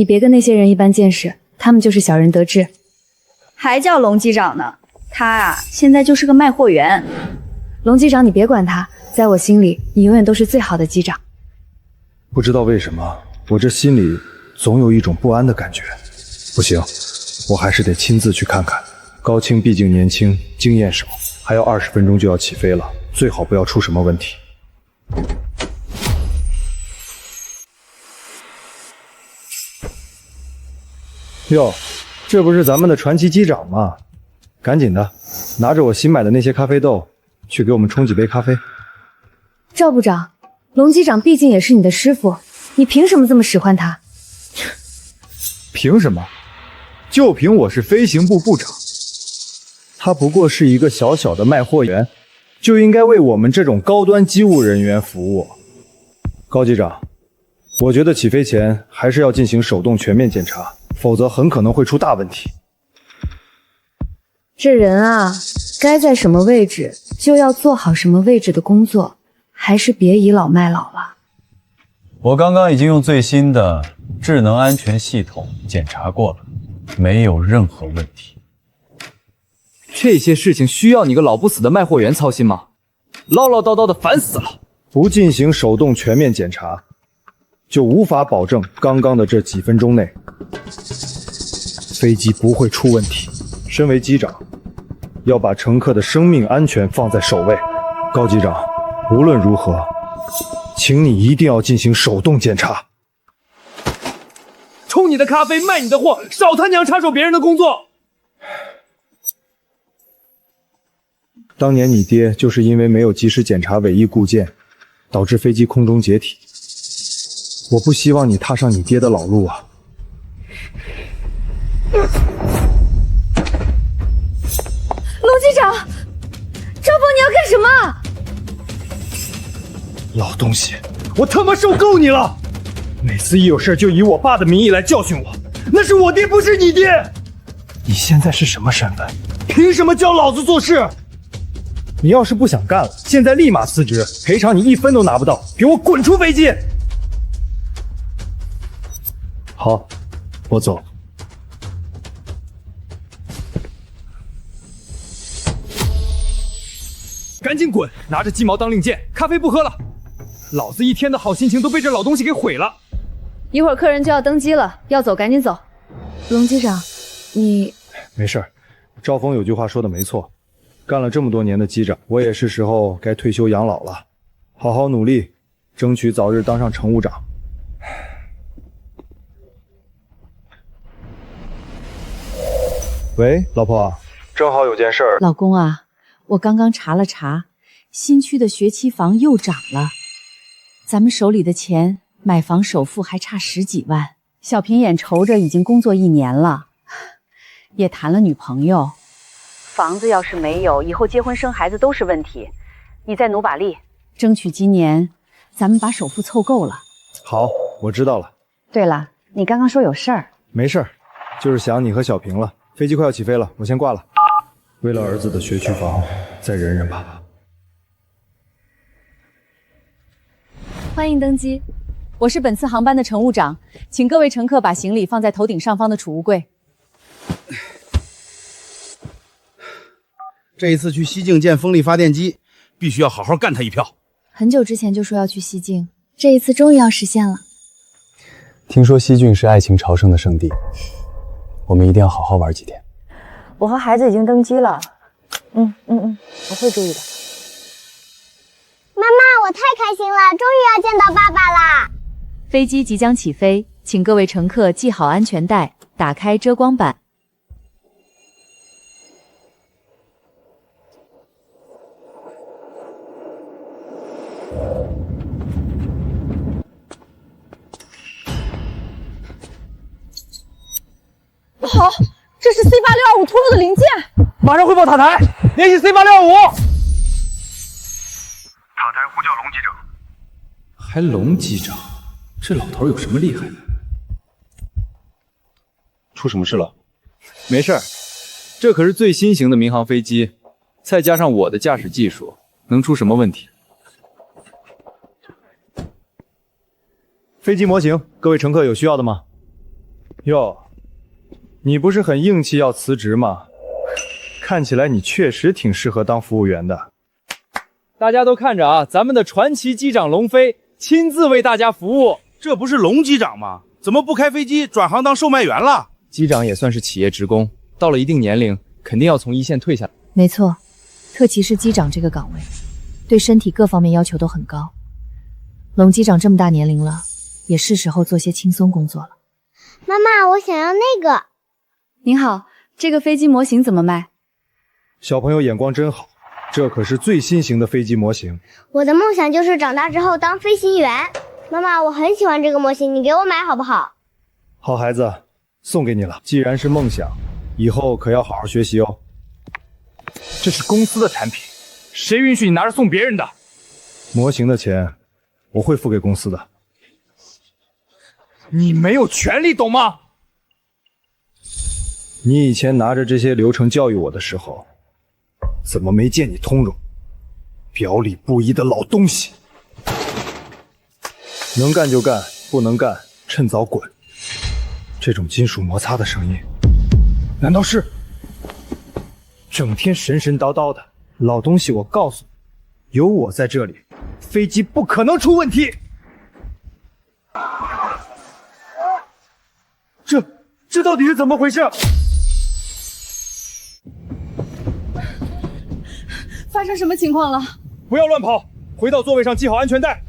你别跟那些人一般见识，他们就是小人得志。还叫龙机长呢，他啊，现在就是个卖货员。龙机长，你别管他，在我心里，你永远都是最好的机长。不知道为什么，我这心里总有一种不安的感觉。不行，我还是得亲自去看看。高青毕竟年轻，经验少，还要20分钟就要起飞了，最好不要出什么问题。哟，这不是咱们的传奇机长吗？赶紧的，拿着我新买的那些咖啡豆，去给我们冲几杯咖啡。赵部长，龙机长毕竟也是你的师傅，你凭什么这么使唤他？凭什么？就凭我是飞行部部长，他不过是一个小小的卖货员，就应该为我们这种高端机务人员服务。高机长，我觉得起飞前还是要进行手动全面检查，否则很可能会出大问题。这人啊，该在什么位置就要做好什么位置的工作，还是别倚老卖老了。我刚刚已经用最新的智能安全系统检查过了，没有任何问题。这些事情需要你个老不死的卖货员操心吗？唠唠叨叨的烦死了。不进行手动全面检查，就无法保证刚刚的这几分钟内飞机不会出问题。身为机长，要把乘客的生命安全放在首位。高机长，无论如何，请你一定要进行手动检查。冲你的咖啡，卖你的货，少他娘插手别人的工作。当年你爹就是因为没有及时检查尾翼固件，导致飞机空中解体。我不希望你踏上你爹的老路啊！龙机长，赵峰，你要干什么？老东西，我他妈受够你了！每次一有事就以我爸的名义来教训我，那是我爹，不是你爹！你现在是什么身份？凭什么教老子做事？你要是不想干了，现在立马辞职，赔偿你1分都拿不到，给我滚出飞机！好，我走。赶紧滚！拿着鸡毛当令箭，咖啡不喝了。老子一天的好心情都被这老东西给毁了。一会儿客人就要登机了，要走赶紧走。龙机长，你没事儿。赵峰有句话说的没错，干了这么多年的机长，我也是时候该退休养老了，好好努力，争取早日当上乘务长。喂，老婆，正好有件事儿。老公啊，我刚刚查了查，新区的学期房又涨了，咱们手里的钱买房首付还差10几万。小平眼瞅着已经工作1年了，也谈了女朋友，房子要是没有，以后结婚生孩子都是问题。你再努把力，争取今年咱们把首付凑够了。好，我知道了。对了，你刚刚说有事儿。没事儿，就是想你和小平了。飞机快要起飞了，我先挂了。为了儿子的学区房，再忍忍吧。欢迎登机。我是本次航班的乘务长，请各位乘客把行李放在头顶上方的储物柜。这一次去西境建风力发电机，必须要好好干他一票。很久之前就说要去西境，这一次终于要实现了。听说西郡是爱情朝圣的圣地，我们一定要好好玩几天。我和孩子已经登机了。我会注意的。妈妈，我太开心了，终于要见到爸爸啦！飞机即将起飞，请各位乘客系好安全带，打开遮光板。好，这是 C8625脱落的零件。马上汇报塔台，联系 C8625。塔台呼叫龙机长。还龙机长，这老头有什么厉害的？出什么事了？没事儿，这可是最新型的民航飞机，再加上我的驾驶技术，能出什么问题？飞机模型，各位乘客有需要的吗？哟，你不是很硬气要辞职吗？看起来你确实挺适合当服务员的。大家都看着啊，咱们的传奇机长龙飞亲自为大家服务。这不是龙机长吗？怎么不开飞机转行当售卖员了？机长也算是企业职工，到了一定年龄，肯定要从一线退下来。没错，特其是机长这个岗位，对身体各方面要求都很高。龙机长这么大年龄了，也是时候做些轻松工作了。妈妈，我想要那个。您好，这个飞机模型怎么卖？小朋友眼光真好，这可是最新型的飞机模型。我的梦想就是长大之后当飞行员。妈妈，我很喜欢这个模型，你给我买好不好？好孩子，送给你了。既然是梦想，以后可要好好学习哦。这是公司的产品，谁允许你拿着送别人的？模型的钱我会付给公司的。你没有权利，懂吗？你以前拿着这些流程教育我的时候，怎么没见你通融？表里不一的老东西！能干就干，不能干趁早滚。这种金属摩擦的声音，难道是整天神神叨叨的老东西？我告诉你，有我在这里，飞机不可能出问题。这到底是怎么回事？发生什么情况了？不要乱跑，回到座位上系好安全带。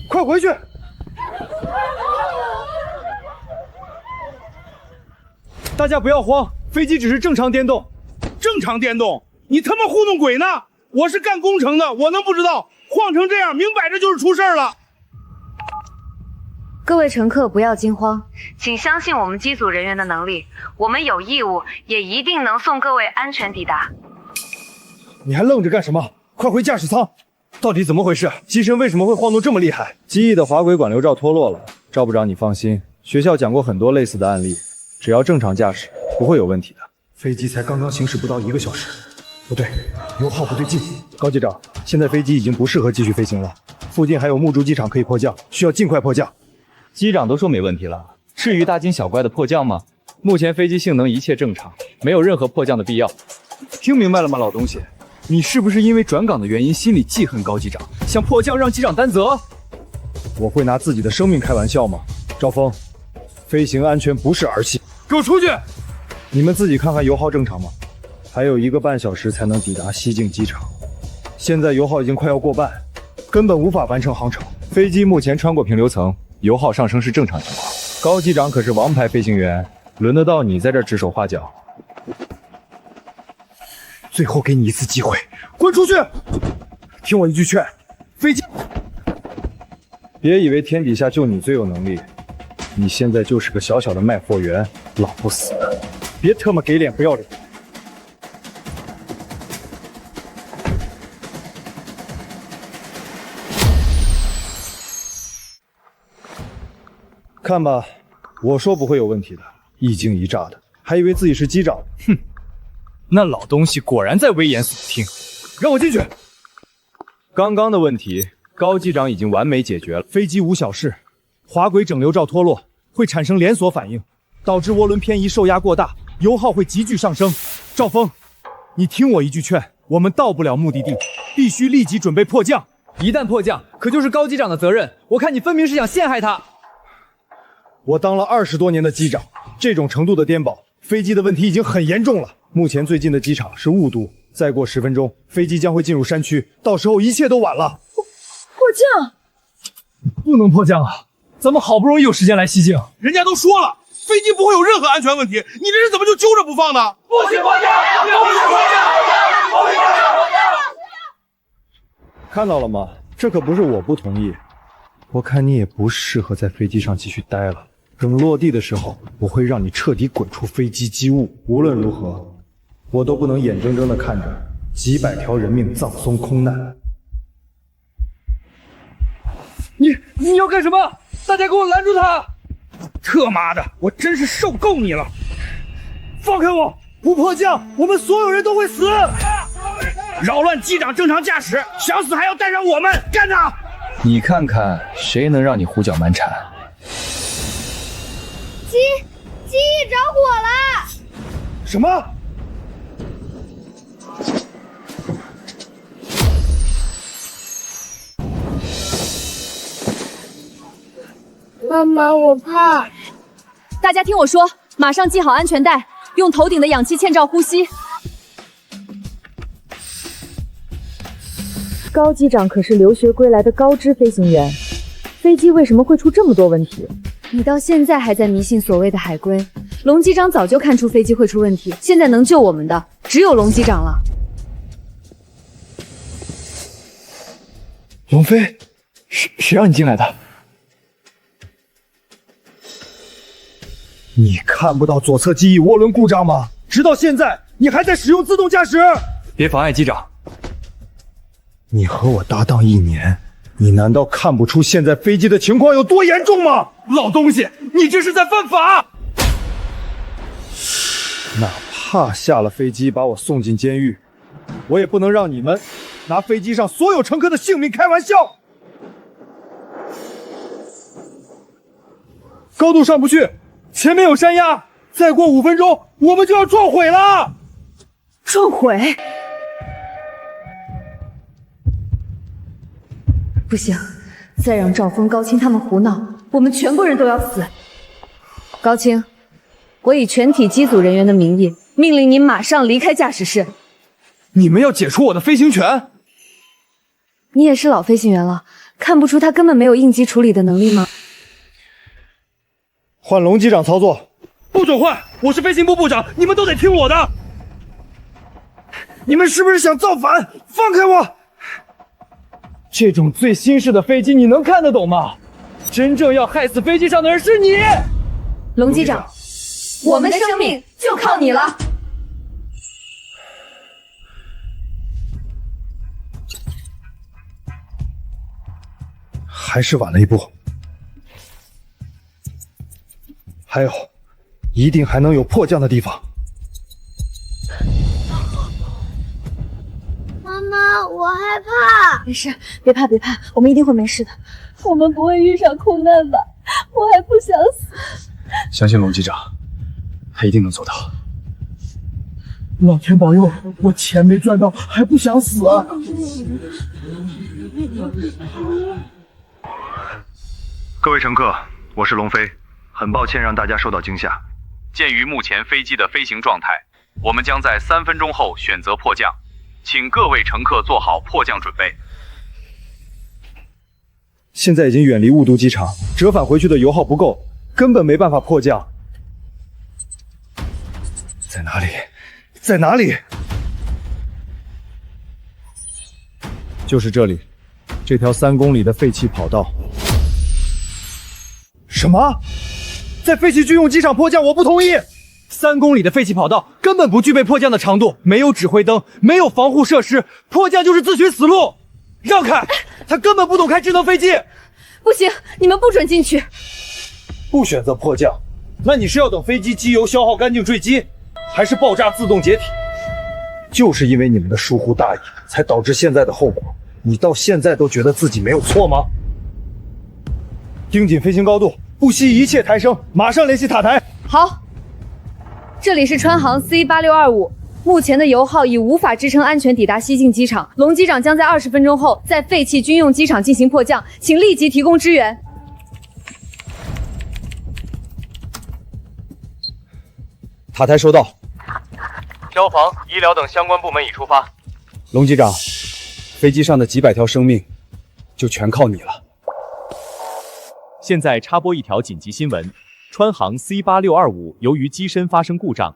快回去！大家不要慌，飞机只是正常颠动。正常电动？你他妈糊弄鬼呢！我是干工程的，我能不知道？晃成这样，明摆着就是出事了。各位乘客不要惊慌，请相信我们机组人员的能力，我们有义务，也一定能送各位安全抵达。你还愣着干什么？快回驾驶舱！到底怎么回事？机身为什么会晃动这么厉害？机翼的滑轨管流罩脱落了。赵部长，你放心，学校讲过很多类似的案例，只要正常驾驶，不会有问题的。飞机才刚刚行驶不到1个小时，不对，油耗不对劲。高机长，现在飞机已经不适合继续飞行了，附近还有木竹机场可以迫降，需要尽快迫降。机长都说没问题了，至于大惊小怪的迫降吗？目前飞机性能一切正常，没有任何迫降的必要。听明白了吗，老东西？你是不是因为转岗的原因心里记恨高机长，想迫降让机长担责？我会拿自己的生命开玩笑吗？赵峰，飞行安全不是儿戏。给我出去！你们自己看看油耗正常吗？还有1个半小时才能抵达西境机场，现在油耗已经快要过半，根本无法完成航程。飞机目前穿过平流层，油耗上升是正常情况。高机长可是王牌飞行员，轮得到你在这指手画脚？最后给你一次机会，滚出去！听我一句劝，飞机别以为天底下就你最有能力，你现在就是个小小的卖货员，老不死的，别他妈给脸不要脸！看吧，我说不会有问题的，一惊一乍的，还以为自己是机长。哼，那老东西果然在危言耸听。让我进去。刚刚的问题，高机长已经完美解决了。飞机无小事，滑轨整流罩脱落会产生连锁反应，导致涡轮偏移受压过大，油耗会急剧上升。赵峰，你听我一句劝，我们到不了目的地，必须立即准备迫降。一旦迫降，可就是高机长的责任。我看你分明是想陷害他。我当了20多年的机长，这种程度的颠簸，飞机的问题已经很严重了。目前最近的机场是雾都，再过10分钟，飞机将会进入山区，到时候一切都晚了。迫降？不能迫降啊！咱们好不容易有时间来西境，人家都说了，飞机不会有任何安全问题，你这人怎么就揪着不放呢？不许迫降！不许迫降！不许迫降！看到了吗？这可不是我不同意，我看你也不适合在飞机上继续待了。等落地的时候，我会让你彻底滚出飞机机务。无论如何，我都不能眼睁睁地看着几百条人命葬送空难。你要干什么？大家给我拦住他！特妈的，我真是受够你了！放开我！不迫降，我们所有人都会死！扰乱机长正常驾驶，想死还要带上我们，干他！你看看谁能让你胡搅蛮缠？机翼着火了！什么？妈妈，我怕。大家听我说，马上系好安全带，用头顶的氧气嵌罩呼吸。高机长可是留学归来的高知飞行员，飞机为什么会出这么多问题？你到现在还在迷信所谓的海龟？龙机长早就看出飞机会出问题，现在能救我们的只有龙机长了。龙飞，谁让你进来的？你看不到左侧机翼涡轮故障吗？直到现在，你还在使用自动驾驶！别妨碍机长。你和我搭档1年，你难道看不出现在飞机的情况有多严重吗？老东西，你这是在犯法！哪怕下了飞机把我送进监狱，我也不能让你们拿飞机上所有乘客的性命开玩笑。高度上不去，前面有山压，再过5分钟我们就要撞毁了。撞毁？不行，再让赵峰、高青他们胡闹，我们全部人都要死。高青，我以全体机组人员的名义，命令你马上离开驾驶室。你们要解除我的飞行权？你也是老飞行员了，看不出他根本没有应急处理的能力吗？换龙机长操作。不准换！我是飞行部部长，你们都得听我的。你们是不是想造反？放开我！这种最新式的飞机你能看得懂吗？真正要害死飞机上的人是你，龙机长，我们的生命就靠你了。还是晚了一步。还有，一定还能有迫降的地方。妈妈，我害怕。没事，别怕，别怕，我们一定会没事的。我们不会遇上空难吧？我还不想死。相信龙机长，他一定能做到。老天保佑，我钱没赚到，还不想死啊！各位乘客，我是龙飞，很抱歉让大家受到惊吓。鉴于目前飞机的飞行状态，我们将在3分钟后选择迫降，请各位乘客做好迫降准备。现在已经远离雾都机场，折返回去的油耗不够，根本没办法迫降。在哪里？在哪里？就是这里，这条3公里的废弃跑道。什么？在废弃军用机场迫降？我不同意！3公里的废弃跑道根本不具备迫降的长度，没有指挥灯，没有防护设施，迫降就是自寻死路。让开！他根本不懂开智能飞机。不行，你们不准进去。不选择迫降，那你是要等飞机机油消耗干净坠机，还是爆炸自动解体？就是因为你们的疏忽大意，才导致现在的后果。你到现在都觉得自己没有错吗？盯紧飞行高度，不惜一切抬升，马上联系塔台。好，这里是川航 C8625，目前的油耗已无法支撑安全抵达西进机场。龙机长将在20分钟后在废弃军用机场进行迫降，请立即提供支援。塔台收到。消防、医疗等相关部门已出发。龙机长，飞机上的几百条生命就全靠你了。现在插播一条紧急新闻：川航 C8625 由于机身发生故障，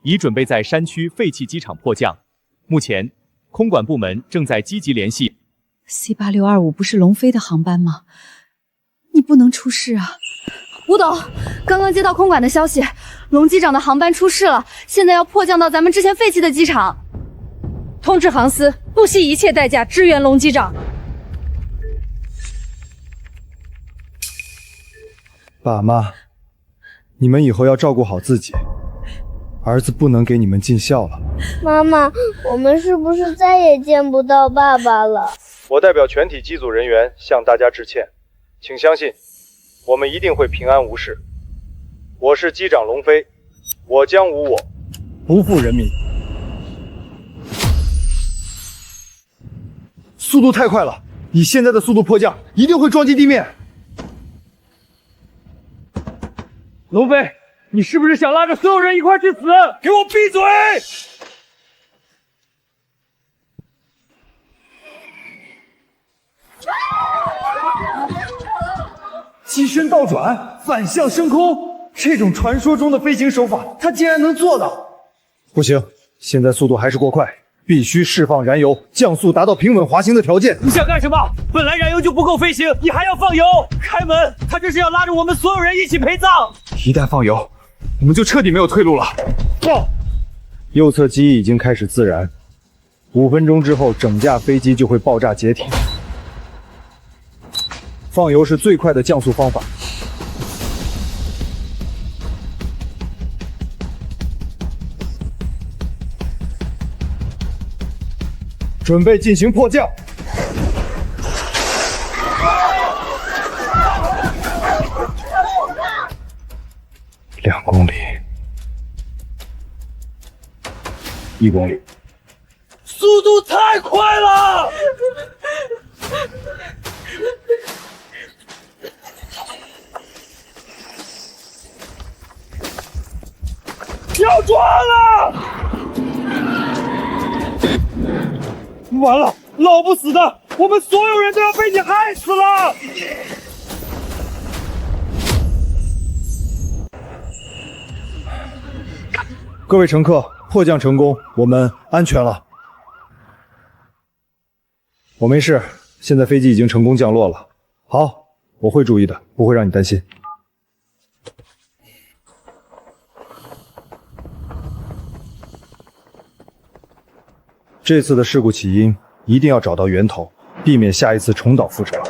已准备在山区废弃机场迫降。目前，空管部门正在积极联系。C8625不是龙飞的航班吗？你不能出事啊！吴董，刚刚接到空管的消息，龙机长的航班出事了，现在要迫降到咱们之前废弃的机场。通知航司，不惜一切代价支援龙机长。爸妈，你们以后要照顾好自己，儿子不能给你们尽孝了。妈妈，我们是不是再也见不到爸爸了？我代表全体机组人员向大家致歉，请相信，我们一定会平安无事。我是机长龙飞，我将无我，不负人民。速度太快了，以现在的速度迫降，一定会撞击地面。龙飞，你是不是想拉着所有人一块去死？给我闭嘴！机身倒转，反向升空，这种传说中的飞行手法，他竟然能做到！不行，现在速度还是过快，必须释放燃油，降速达到平稳滑行的条件。你想干什么？本来燃油就不够飞行，你还要放油？开门！他这是要拉着我们所有人一起陪葬！一旦放油，我们就彻底没有退路了。放！右侧机已经开始自燃，5分钟之后，整架飞机就会爆炸解体。放油是最快的降速方法。准备进行迫降。2公里，1公里，速度太快了！要撞了！完了，老不死的，我们所有人都要被你害死了！各位乘客，迫降成功，我们安全了。我没事，现在飞机已经成功降落了。好，我会注意的，不会让你担心。这次的事故起因一定要找到源头，避免下一次重蹈覆辙。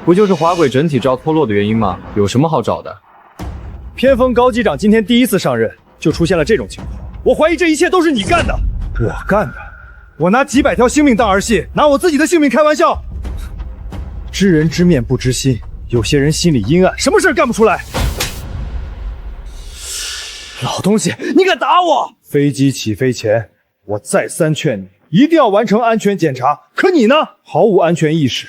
不就是滑轨整体罩脱落的原因吗？有什么好找的？偏锋高机长今天第一次上任，就出现了这种情况。我怀疑这一切都是你干的。我干的？我拿几百条性命当儿戏，拿我自己的性命开玩笑？知人知面不知心，有些人心里阴暗，什么事干不出来。老东西，你敢打我！飞机起飞前，我再三劝你一定要完成安全检查，可你呢，毫无安全意识，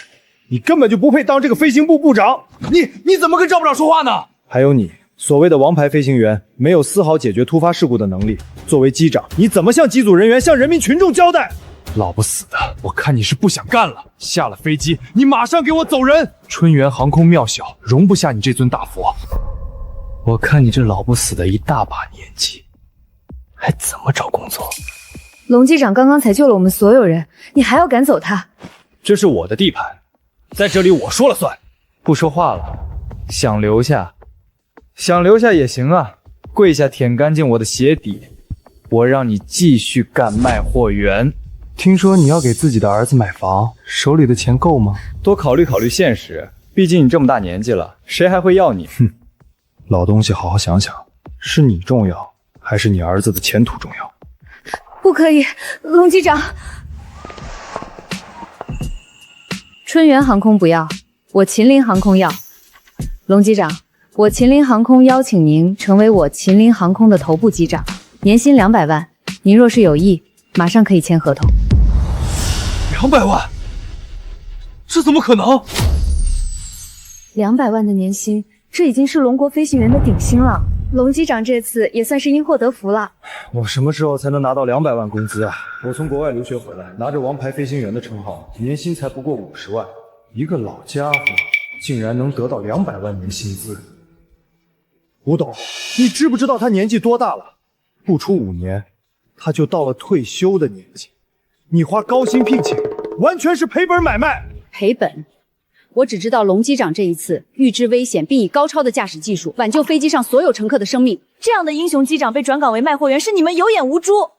你根本就不配当这个飞行部部长。你怎么跟赵部长说话呢？还有你，所谓的王牌飞行员，没有丝毫解决突发事故的能力。作为机长，你怎么向机组人员、向人民群众交代？老不死的，我看你是不想干了。下了飞机，你马上给我走人！春源航空庙小，容不下你这尊大佛。我看你这老不死的一大把年纪，还怎么找工作？龙机长刚刚才救了我们所有人，你还要赶走他？这是我的地盘，在这里我说了算。不说话了，想留下也行啊，跪下舔干净我的鞋底，我让你继续干卖货员。听说你要给自己的儿子买房，手里的钱够吗？多考虑考虑现实，毕竟你这么大年纪了，谁还会要你？哼，老东西，好好想想，是你重要，还是你儿子的前途重要？不可以，龙机长。春源航空不要，我秦林航空要。龙机长，我秦林航空邀请您成为我秦林航空的头部机长，年薪200万。您若是有意，马上可以签合同。200万？这怎么可能？200万的年薪，这已经是龙国飞行员的顶薪了。龙机长这次也算是因祸得福了。我什么时候才能拿到200万工资啊？我从国外留学回来，拿着王牌飞行员的称号，年薪才不过50万。一个老家伙竟然能得到200万年薪资。吴董，你知不知道他年纪多大了？不出5年，他就到了退休的年纪。你花高薪聘请，完全是赔本买卖。赔本？我只知道龙机长这一次预知危险，并以高超的驾驶技术挽救飞机上所有乘客的生命。这样的英雄机长被转岗为卖货员，是你们有眼无珠。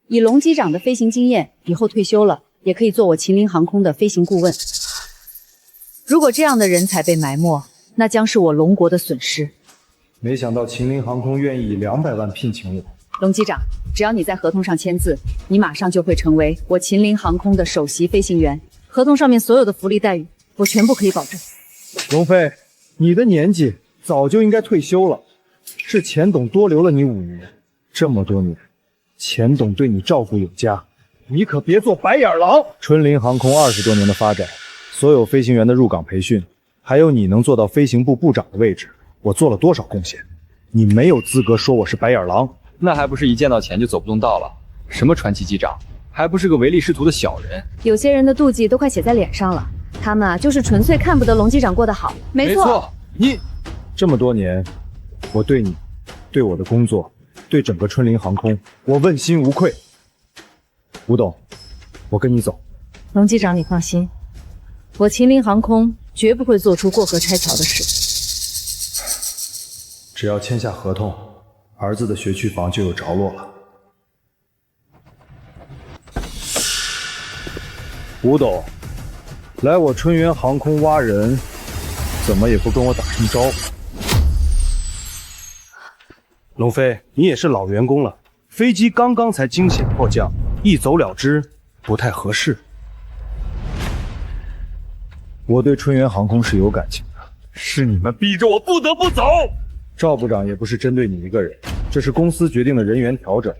以龙机长的飞行经验，以后退休了也可以做我秦林航空的飞行顾问。如果这样的人才被埋没，那将是我龙国的损失。没想到秦林航空愿意以200万聘请我，龙机长，只要你在合同上签字，你马上就会成为我秦陵航空的首席飞行员。合同上面所有的福利待遇，我全部可以保证。龙飞，你的年纪早就应该退休了，是钱董多留了你5年，这么多年，钱董对你照顾有加，你可别做白眼狼。春林航空20多年的发展，所有飞行员的入岗培训，还有你能做到飞行部部长的位置，我做了多少贡献？你没有资格说我是白眼狼。那还不是一见到钱就走不动道了？什么传奇机长，还不是个唯利是图的小人。有些人的妒忌都快写在脸上了，他们啊就是纯粹看不得龙机长过得好。没错，你这么多年，我对你、对我的工作、对整个春林航空，我问心无愧。吴董，我跟你走。龙机长，你放心，我秦陵航空绝不会做出过河拆桥的事。只要签下合同，儿子的学区房就有着落了。吴董，来我春源航空挖人，怎么也不跟我打声招呼？龙飞，你也是老员工了，飞机刚刚才惊险迫降，一走了之不太合适。我对春源航空是有感情的，是你们逼着我不得不走。赵部长也不是针对你一个人，这是公司决定的人员调整，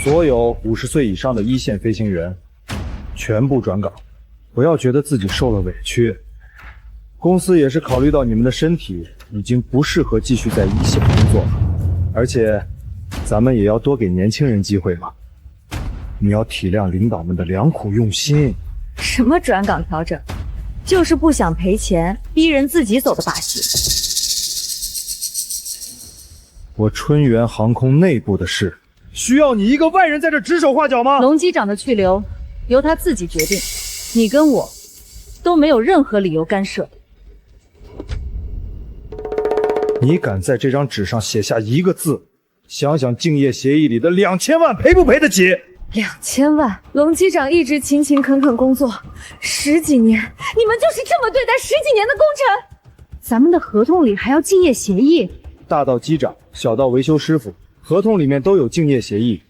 所有50岁以上的一线飞行员全部转岗，不要觉得自己受了委屈。公司也是考虑到你们的身体已经不适合继续在一线工作了，而且咱们也要多给年轻人机会嘛。你要体谅领导们的良苦用心。什么转岗调整，就是不想赔钱，逼人自己走的把戏。我春源航空内部的事，需要你一个外人在这指手画脚吗？龙机长的去留由他自己决定，你跟我都没有任何理由干涉。你敢在这张纸上写下一个字，想想竞业协议里的2000万赔不赔得起？2000万，龙机长一直勤勤恳恳工作10几年，你们就是这么对待10几年的工程？咱们的合同里还要竞业协议？大到机长，小到维修师傅，合同里面都有竞业协议。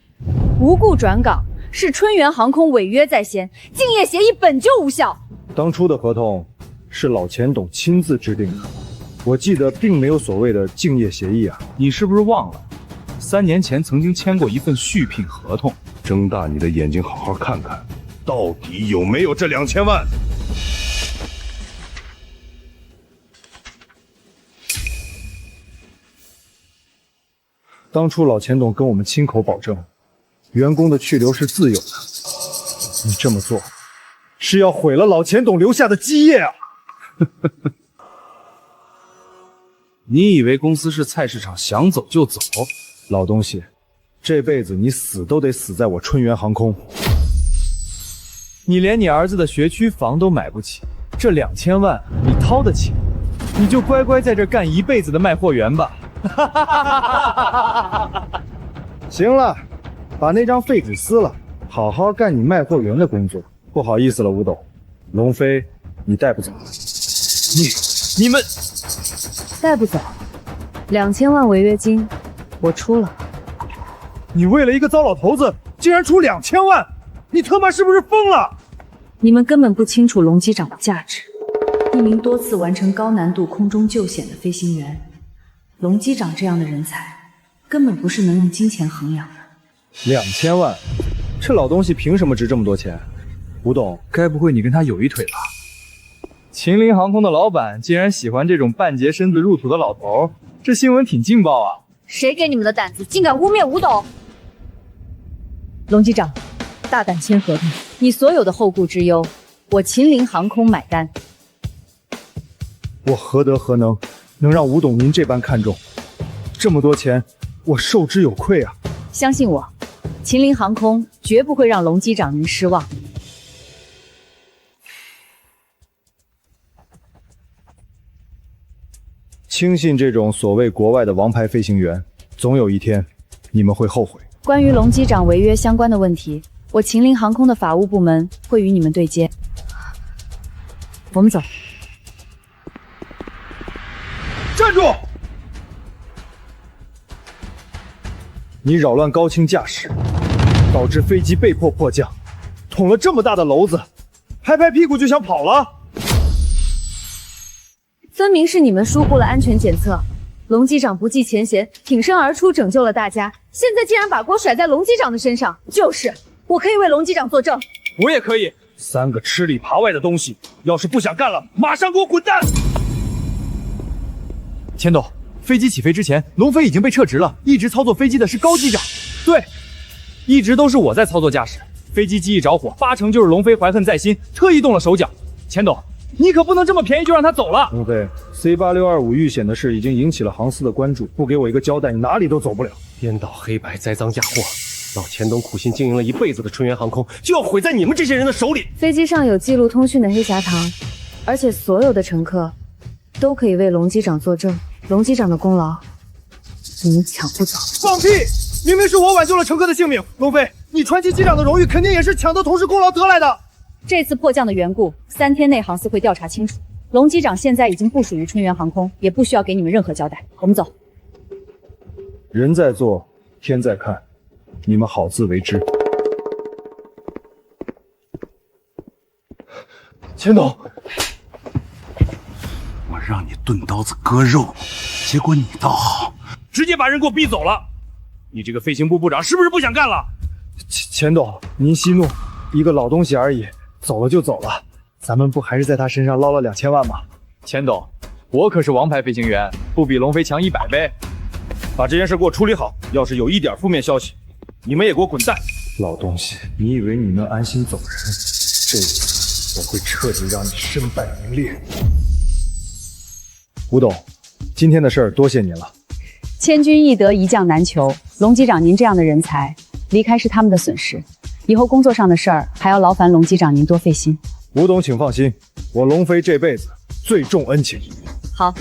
无故转岗是春源航空违约在先，竞业协议本就无效。当初的合同是老钱董亲自制定的，我记得并没有所谓的竞业协议啊。你是不是忘了，3年前曾经签过一份续聘合同？睁大你的眼睛，好好看看，到底有没有这2000万？当初老钱董跟我们亲口保证，员工的去留是自由的。你这么做，是要毁了老钱董留下的基业啊！你以为公司是菜市场，想走就走？老东西，这辈子你死都得死在我春源航空。你连你儿子的学区房都买不起，这2000万你掏得起？你就乖乖在这干一辈子的卖货员吧。行了，把那张废纸撕了，好好干你卖货员的工作。不好意思了，吴董，龙飞，你带不走。你们带不走，2000万违约金我出了。你为了一个糟老头子，竟然出2000万，你他妈是不是疯了？你们根本不清楚龙机长的价值，一名多次完成高难度空中救险的飞行员。龙机长这样的人才，根本不是能用金钱衡量的。2000万，这老东西凭什么值这么多钱？吴董，该不会你跟他有一腿吧？秦陵航空的老板竟然喜欢这种半截身子入土的老头，这新闻挺劲爆啊！谁给你们的胆子，竟敢污蔑吴董？龙机长，大胆签合同，你所有的后顾之忧，我秦陵航空买单。我何德何能，能让吴董您这般看重？这么多钱，我受之有愧啊！相信我，秦陵航空绝不会让龙机长您失望。轻信这种所谓国外的王牌飞行员，总有一天你们会后悔。关于龙机长违约相关的问题，我秦陵航空的法务部门会与你们对接。我们走。站住！你扰乱高清驾驶，导致飞机被迫迫降，捅了这么大的篓子，拍拍屁股就想跑了？分明是你们疏忽了安全检测。龙机长不计前嫌，挺身而出拯救了大家，现在竟然把锅甩在龙机长的身上。就是，我可以为龙机长作证。我也可以。三个吃里扒外的东西，要是不想干了，马上给我滚蛋！千斗，飞机起飞之前，龙飞已经被撤职了，一直操作飞机的是高机长。对，一直都是我在操作驾驶。飞机机翼着火，8成就是龙飞怀恨在心，特意动了手脚。千斗，你可不能这么便宜就让他走了。龙飞 ，C8625遇险的事已经引起了航司的关注，不给我一个交代，你哪里都走不了。颠倒黑白，栽赃嫁祸。老钱董苦心经营了一辈子的春源航空，就要毁在你们这些人的手里。飞机上有记录通讯的黑匣堂，而且所有的乘客都可以为龙机长作证。龙机长的功劳，你们抢不走。放屁！明明是我挽救了乘客的性命。龙飞，你传奇机长的荣誉肯定也是抢得同事功劳得来的。这次迫降的缘故，3天内航司会调查清楚。龙机长现在已经不属于春源航空，也不需要给你们任何交代。我们走。人在做，天在看，你们好自为之。钱董，我让你钝刀子割肉，结果你倒好，直接把人给我逼走了。你这个飞行部部长是不是不想干了？钱董，您息怒，一个老东西而已，走了就走了，咱们不还是在他身上捞了2000万吗？钱董，我可是王牌飞行员，不比龙飞强100倍。把这件事给我处理好，要是有一点负面消息，你们也给我滚蛋！老东西，你以为你能安心走人？这次我会彻底让你身败名裂。吴董，今天的事儿多谢您了。千军易得，一将难求。龙机长您这样的人才，离开是他们的损失。以后工作上的事儿，还要劳烦龙机长您多费心。吴董，请放心，我龙飞这辈子最重恩情。好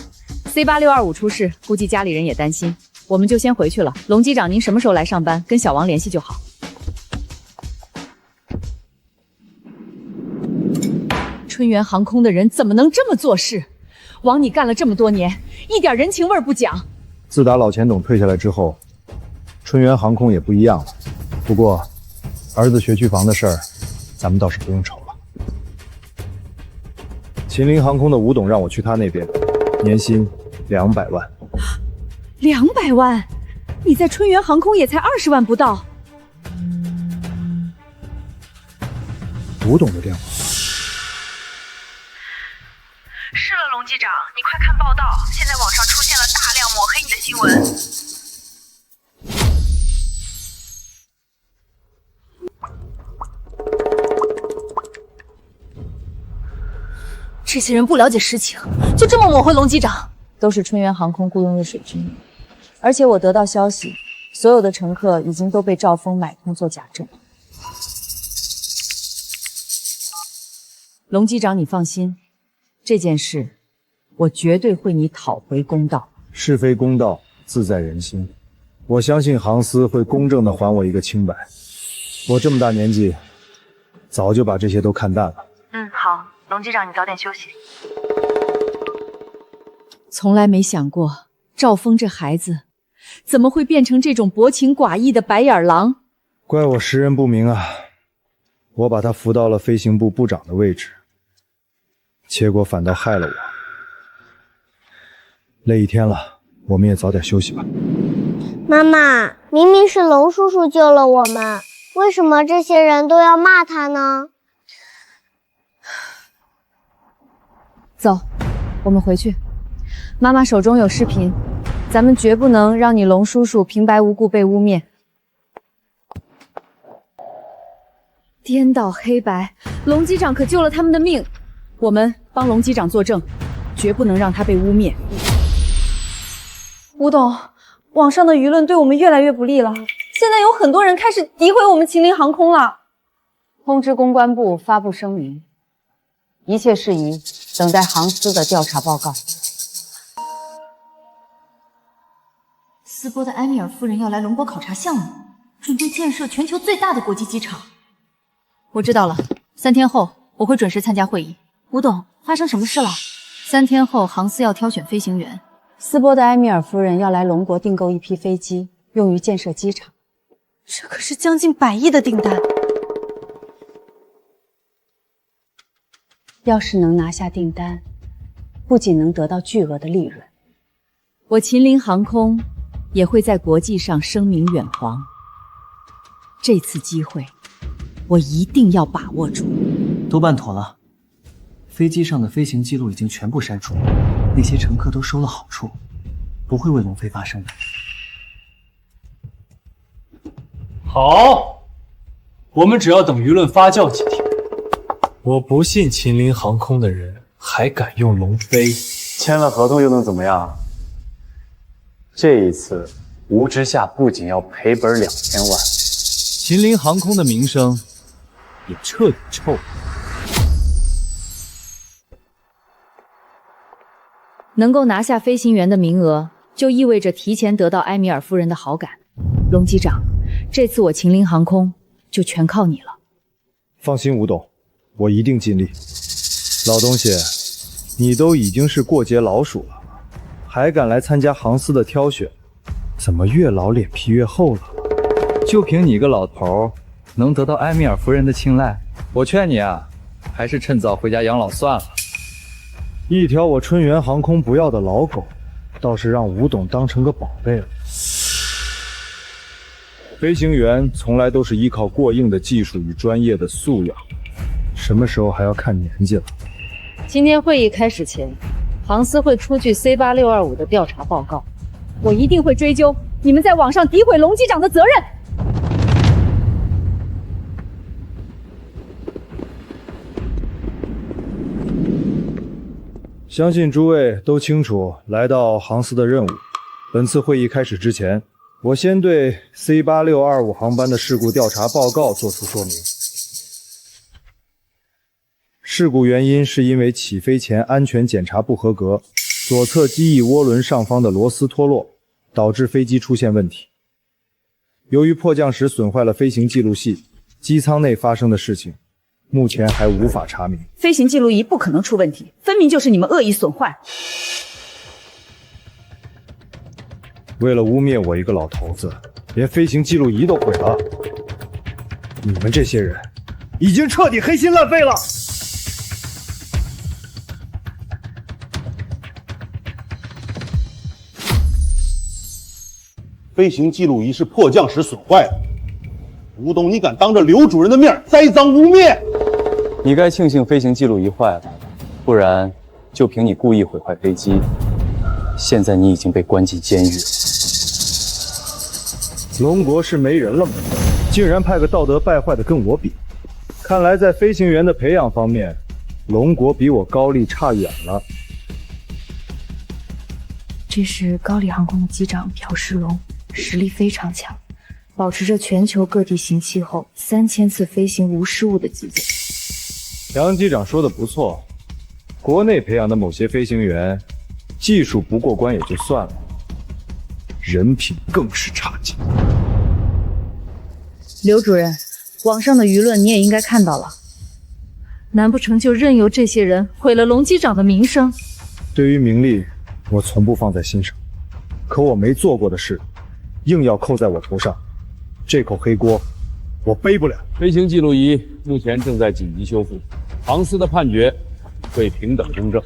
，C8625出事，估计家里人也担心。我们就先回去了。龙机长，您什么时候来上班？跟小王联系就好。春源航空的人怎么能这么做事？枉你干了这么多年，一点人情味不讲。自打老钱董退下来之后，春源航空也不一样了。不过，儿子学区房的事儿，咱们倒是不用愁了。秦林航空的吴董让我去他那边，年薪200万。200万？你在春源航空也才20万不到。吴董的电话。是了，龙机长，你快看报道，现在网上出现了大量抹黑你的新闻。这些人不了解实情，就这么抹黑龙机长，都是春源航空雇佣的水军。而且我得到消息，所有的乘客已经都被赵峰买通做假证。龙机长，你放心，这件事我绝对会你讨回公道。是非公道自在人心，我相信航司会公正的还我一个清白。我这么大年纪，早就把这些都看淡了。好，龙机长，你早点休息。从来没想过赵峰这孩子怎么会变成这种薄情寡义的白眼狼？怪我识人不明啊！我把他扶到了飞行部部长的位置，结果反倒害了我。累一天了，我们也早点休息吧。妈妈，明明是龙叔叔救了我们，为什么这些人都要骂他呢？走，我们回去。妈妈手中有视频，咱们绝不能让你龙叔叔平白无故被污蔑。颠倒黑白，龙机长可救了他们的命。我们帮龙机长作证，绝不能让他被污蔑。吴董，网上的舆论对我们越来越不利了，现在有很多人开始诋毁我们秦林航空了。通知公关部发布声明，一切事宜等待航司的调查报告。斯波的埃米尔夫人要来龙国考察项目，准备建设全球最大的国际机场。我知道了，3天后我会准时参加会议。吴董，发生什么事了？3天后航司要挑选飞行员。斯波的埃米尔夫人要来龙国订购一批飞机，用于建设机场。这可是将近100亿的订单。要是能拿下订单，不仅能得到巨额的利润，我秦陵航空也会在国际上声名远航。这次机会，我一定要把握住。都办妥了，飞机上的飞行记录已经全部删除，那些乘客都收了好处，不会为龙飞发声的。好，我们只要等舆论发酵几天。我不信秦陵航空的人还敢用龙飞。签了合同又能怎么样？这一次，吴之夏不仅要赔本2000万，秦陵航空的名声也彻底臭了。能够拿下飞行员的名额，就意味着提前得到埃米尔夫人的好感。龙机长，这次我秦陵航空就全靠你了。放心，吴董，我一定尽力。老东西，你都已经是过街老鼠了，还敢来参加航司的挑选，怎么越老脸皮越厚了？就凭你个老头，能得到埃米尔夫人的青睐，我劝你啊，还是趁早回家养老算了。一条我春源航空不要的老狗，倒是让吴董当成个宝贝了。飞行员从来都是依靠过硬的技术与专业的素养，什么时候还要看年纪了？今天会议开始前，航司会出具 C8625 的调查报告，我一定会追究你们在网上诋毁龙机长的责任。相信诸位都清楚来到航司的任务。本次会议开始之前，我先对 C8625 航班的事故调查报告作出说明。事故原因是因为起飞前安全检查不合格，左侧机翼涡轮上方的螺丝脱落，导致飞机出现问题。由于迫降时损坏了飞行记录器，机舱内发生的事情目前还无法查明。飞行记录仪不可能出问题，分明就是你们恶意损坏。为了污蔑我一个老头子，连飞行记录仪都毁了。你们这些人已经彻底黑心烂肺了。飞行记录仪是迫降时损坏的，吴董，你敢当着刘主任的面栽赃污蔑？你该庆幸飞行记录仪坏了，不然就凭你故意毁坏飞机，现在你已经被关进监狱了。龙国是没人了吗？竟然派个道德败坏的跟我比，看来在飞行员的培养方面，龙国比我高丽差远了。这是高丽航空的机长朴世龙，实力非常强，保持着全球各地行气后3000次飞行无失误的基准。杨机长说的不错，国内培养的某些飞行员，技术不过关也就算了，人品更是差劲。刘主任，网上的舆论你也应该看到了，难不成就任由这些人毁了龙机长的名声？对于名利，我从不放在心上，可我没做过的事，硬要扣在我头上，这口黑锅我背不了。飞行记录仪目前正在紧急修复，航司的判决会平等公正。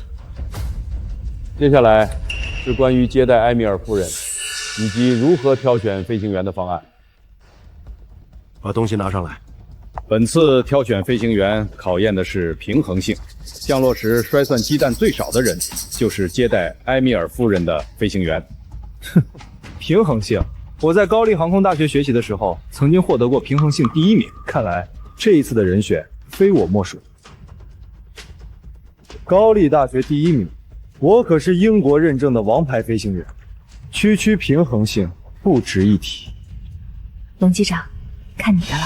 接下来是关于接待埃米尔夫人以及如何挑选飞行员的方案。把东西拿上来。本次挑选飞行员考验的是平衡性，降落时摔蒜鸡蛋最少的人就是接待埃米尔夫人的飞行员。哼，平衡性，我在高丽航空大学学习的时候，曾经获得过平衡性第1名。看来这一次的人选非我莫属。高丽大学第1名，我可是英国认证的王牌飞行员，区区平衡性不值一提。龙机长，看你的了。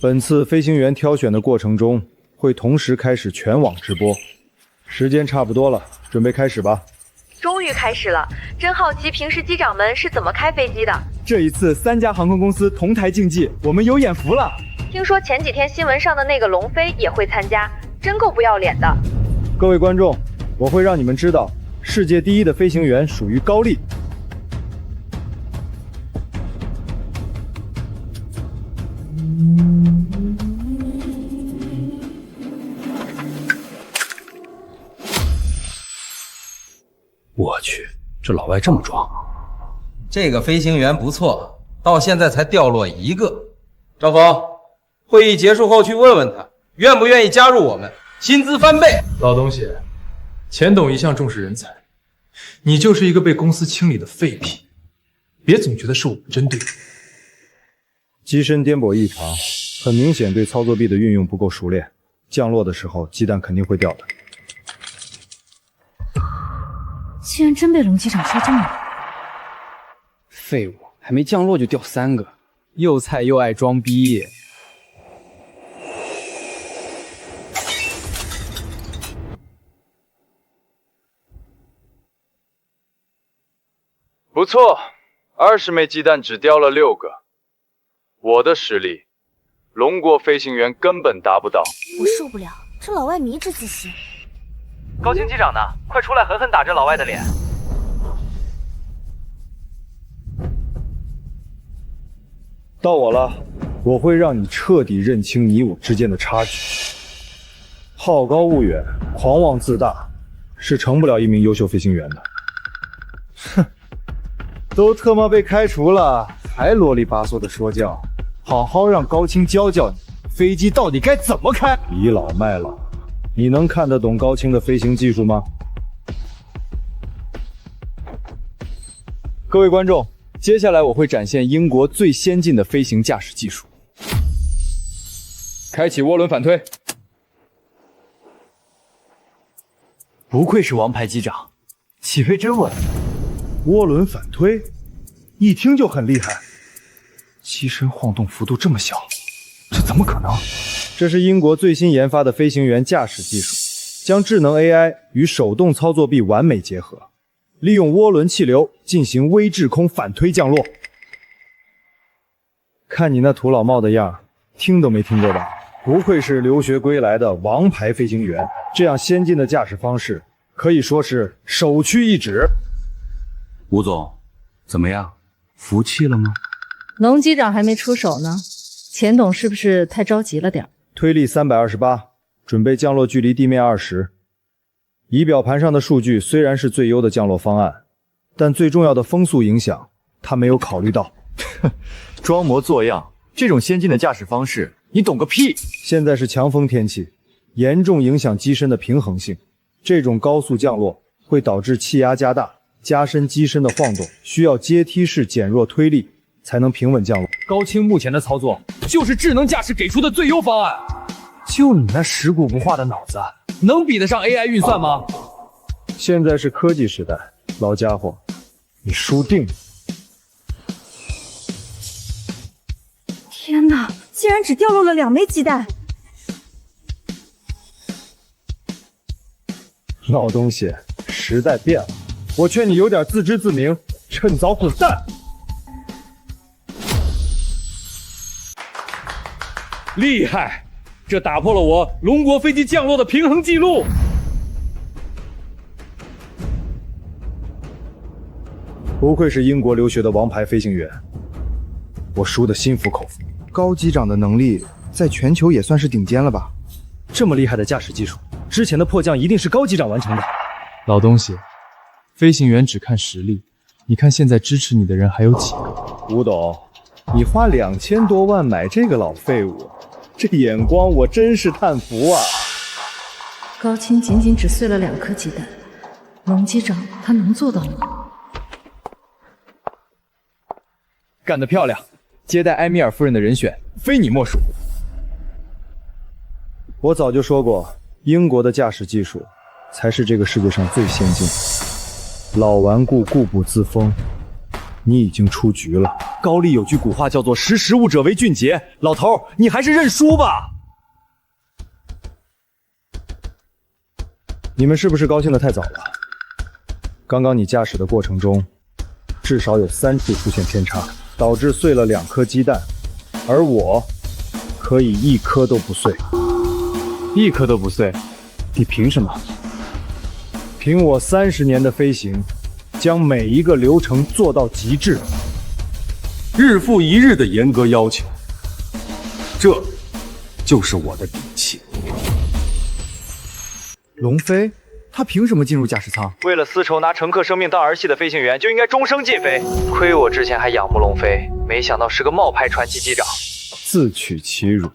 本次飞行员挑选的过程中，会同时开始全网直播。时间差不多了，准备开始吧。终于开始了，真好奇平时机长们是怎么开飞机的。这一次3家航空公司同台竞技，我们有眼福了。听说前几天新闻上的那个龙飞也会参加，真够不要脸的。各位观众，我会让你们知道，世界第1的飞行员属于高丽。我去，这老外这么装。这个飞行员不错，到现在才掉落一个。赵峰，会议结束后去问问他，愿不愿意加入我们，薪资翻倍。老东西，钱董一向重视人才，你就是一个被公司清理的废品，别总觉得是我们针对你。机身颠簸异常，很明显对操作臂的运用不够熟练，降落的时候鸡蛋肯定会掉的。竟然真被龙机长说中了！废物，还没降落就掉3个，又菜又爱装逼。不错，20枚鸡蛋只掉了6个。我的实力，龙国飞行员根本达不到。我受不了，这老外迷之自信。高清机长呢？快出来狠狠打这老外的脸！到我了，我会让你彻底认清你我之间的差距。好高骛远，狂妄自大，是成不了一名优秀飞行员的。哼，都特么被开除了，还啰里吧嗦的说教，好好让高清教教你，飞机到底该怎么开。倚老卖老，你能看得懂高清的飞行技术吗？各位观众，接下来我会展现英国最先进的飞行驾驶技术。开启涡轮反推。不愧是王牌机长，起飞真稳。涡轮反推，一听就很厉害。机身晃动幅度这么小，这怎么可能？这是英国最新研发的飞行员驾驶技术，将智能 AI 与手动操作臂完美结合，利用涡轮气流进行微滞空反推降落。看你那土老帽的样，听都没听过吧？不愧是留学归来的王牌飞行员，这样先进的驾驶方式可以说是首屈一指。吴总，怎么样？服气了吗？龙机长还没出手呢，钱董是不是太着急了点？推力328，准备降落距离地面20。仪表盘上的数据虽然是最优的降落方案，但最重要的风速影响他没有考虑到。装模作样，这种先进的驾驶方式你懂个屁！现在是强风天气，严重影响机身的平衡性。这种高速降落会导致气压加大，加深机身的晃动，需要阶梯式减弱推力才能平稳降落。高清目前的操作就是智能驾驶给出的最优方案。就你那食古不化的脑子，能比得上 AI 运算吗？现在是科技时代，老家伙，你输定了。天哪，竟然只掉落了2枚鸡蛋！老东西，时代变了，我劝你有点自知自明，趁早滚蛋！厉害，这打破了我龙国飞机降落的平衡记录。不愧是英国留学的王牌飞行员，我输得心服口服。高机长的能力在全球也算是顶尖了吧？这么厉害的驾驶技术，之前的迫降一定是高机长完成的。老东西，飞行员只看实力，你看现在支持你的人还有几个？吴董，你花2000多万买这个老废物，这眼光我真是叹服啊！高清仅仅只碎了2颗鸡蛋，龙机长他能做到吗？干得漂亮！接待埃米尔夫人的人选非你莫属。我早就说过，英国的驾驶技术才是这个世界上最先进的。老顽固固步自封，你已经出局了。高丽有句古话叫做识时务者为俊杰，老头，你还是认输吧。你们是不是高兴得太早了？刚刚你驾驶的过程中，至少有3处出现偏差，导致碎了2颗鸡蛋，而我可以1颗都不碎。1颗都不碎，你凭什么？凭我30年的飞行，将每一个流程做到极致，日复一日的严格要求，这就是我的底气。龙飞，他凭什么进入驾驶舱？为了丝绸拿乘客生命当儿戏的飞行员，就应该终生禁飞。亏我之前还仰慕龙飞，没想到是个冒牌传奇机长，自取其辱。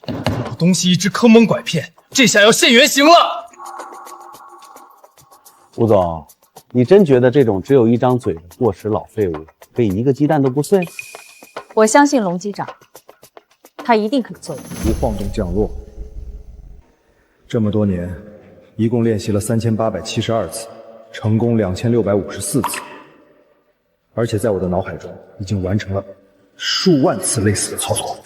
老东西一直坑蒙拐骗，这下要现原形了。吴总，你真觉得这种只有一张嘴的过时老废物可以一个鸡蛋都不碎？我相信龙机长，他一定可以做到。无晃动降落。这么多年，一共练习了3872次，成功2654次，而且在我的脑海中已经完成了数万次类似的操作。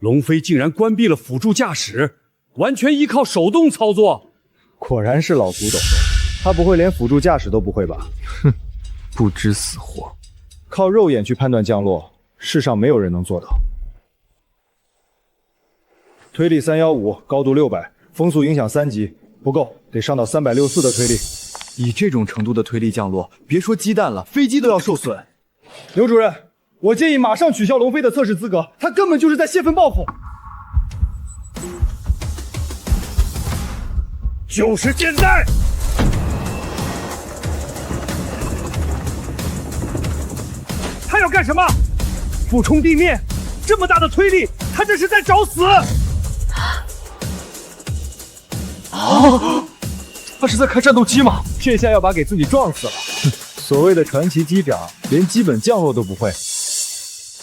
龙飞竟然关闭了辅助驾驶，完全依靠手动操作。果然是老古董，他不会连辅助驾驶都不会吧？哼，不知死活！靠肉眼去判断降落，世上没有人能做到。推力315，高度600，风速影响3级，不够，得上到364的推力。以这种程度的推力降落，别说鸡蛋了，飞机都要受损。刘主任，我建议马上取消龙飞的测试资格，他根本就是在泄愤报复。就是现在！他要干什么？俯冲地面，这么大的推力，他这是在找死！他是在开战斗机吗？这下要把给自己撞死了。所谓的传奇机长，连基本降落都不会。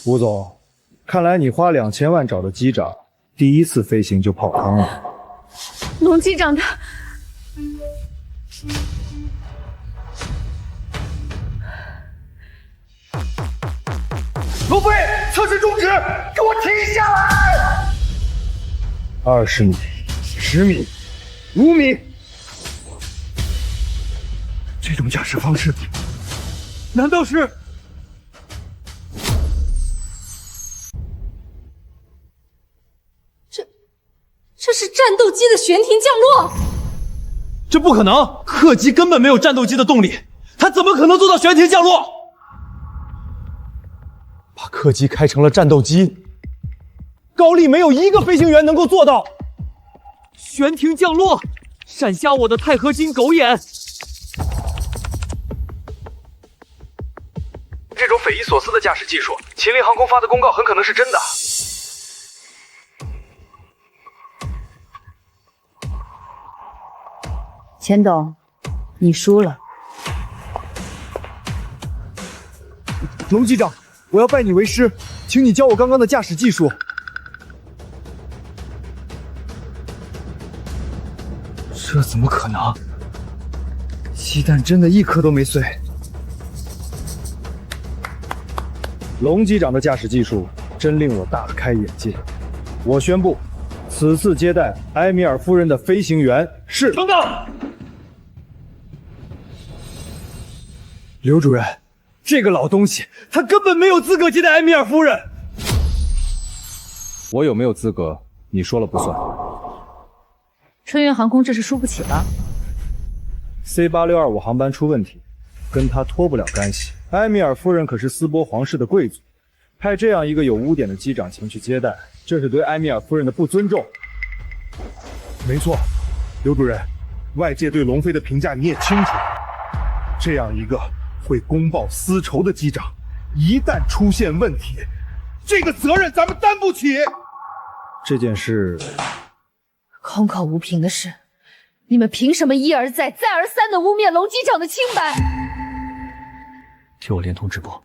吴总，看来你花2000万找的机长，第一次飞行就泡汤了。龙机长他。龙飞，测试终止，给我停下来！20米、10米、5米，这种驾驶方式，难道是？这是战斗机的悬停降落。这不可能，客机根本没有战斗机的动力，它怎么可能做到悬停降落？把客机开成了战斗机，高丽没有一个飞行员能够做到。悬停降落，闪瞎我的钛合金狗眼！这种匪夷所思的驾驶技术，秦林航空发的公告很可能是真的。钱董，你输了。龙机长，我要拜你为师，请你教我刚刚的驾驶技术。这怎么可能？鸡蛋真的一颗都没碎。龙机长的驾驶技术真令我大开眼界。我宣布，此次接待埃米尔夫人的飞行员是……等等！刘主任，这个老东西，他根本没有资格接待埃米尔夫人。我有没有资格，你说了不算。春源航空这是输不起了。C8625航班出问题，跟他脱不了干系。埃米尔夫人可是斯波皇室的贵族，派这样一个有污点的机长前去接待，这是对埃米尔夫人的不尊重。没错，刘主任，外界对龙飞的评价你也清楚，这样一个会公报私仇的机长，一旦出现问题，这个责任咱们担不起。这件事空口无凭的事，你们凭什么一而再、再而三的污蔑龙机长的清白？替我连通直播。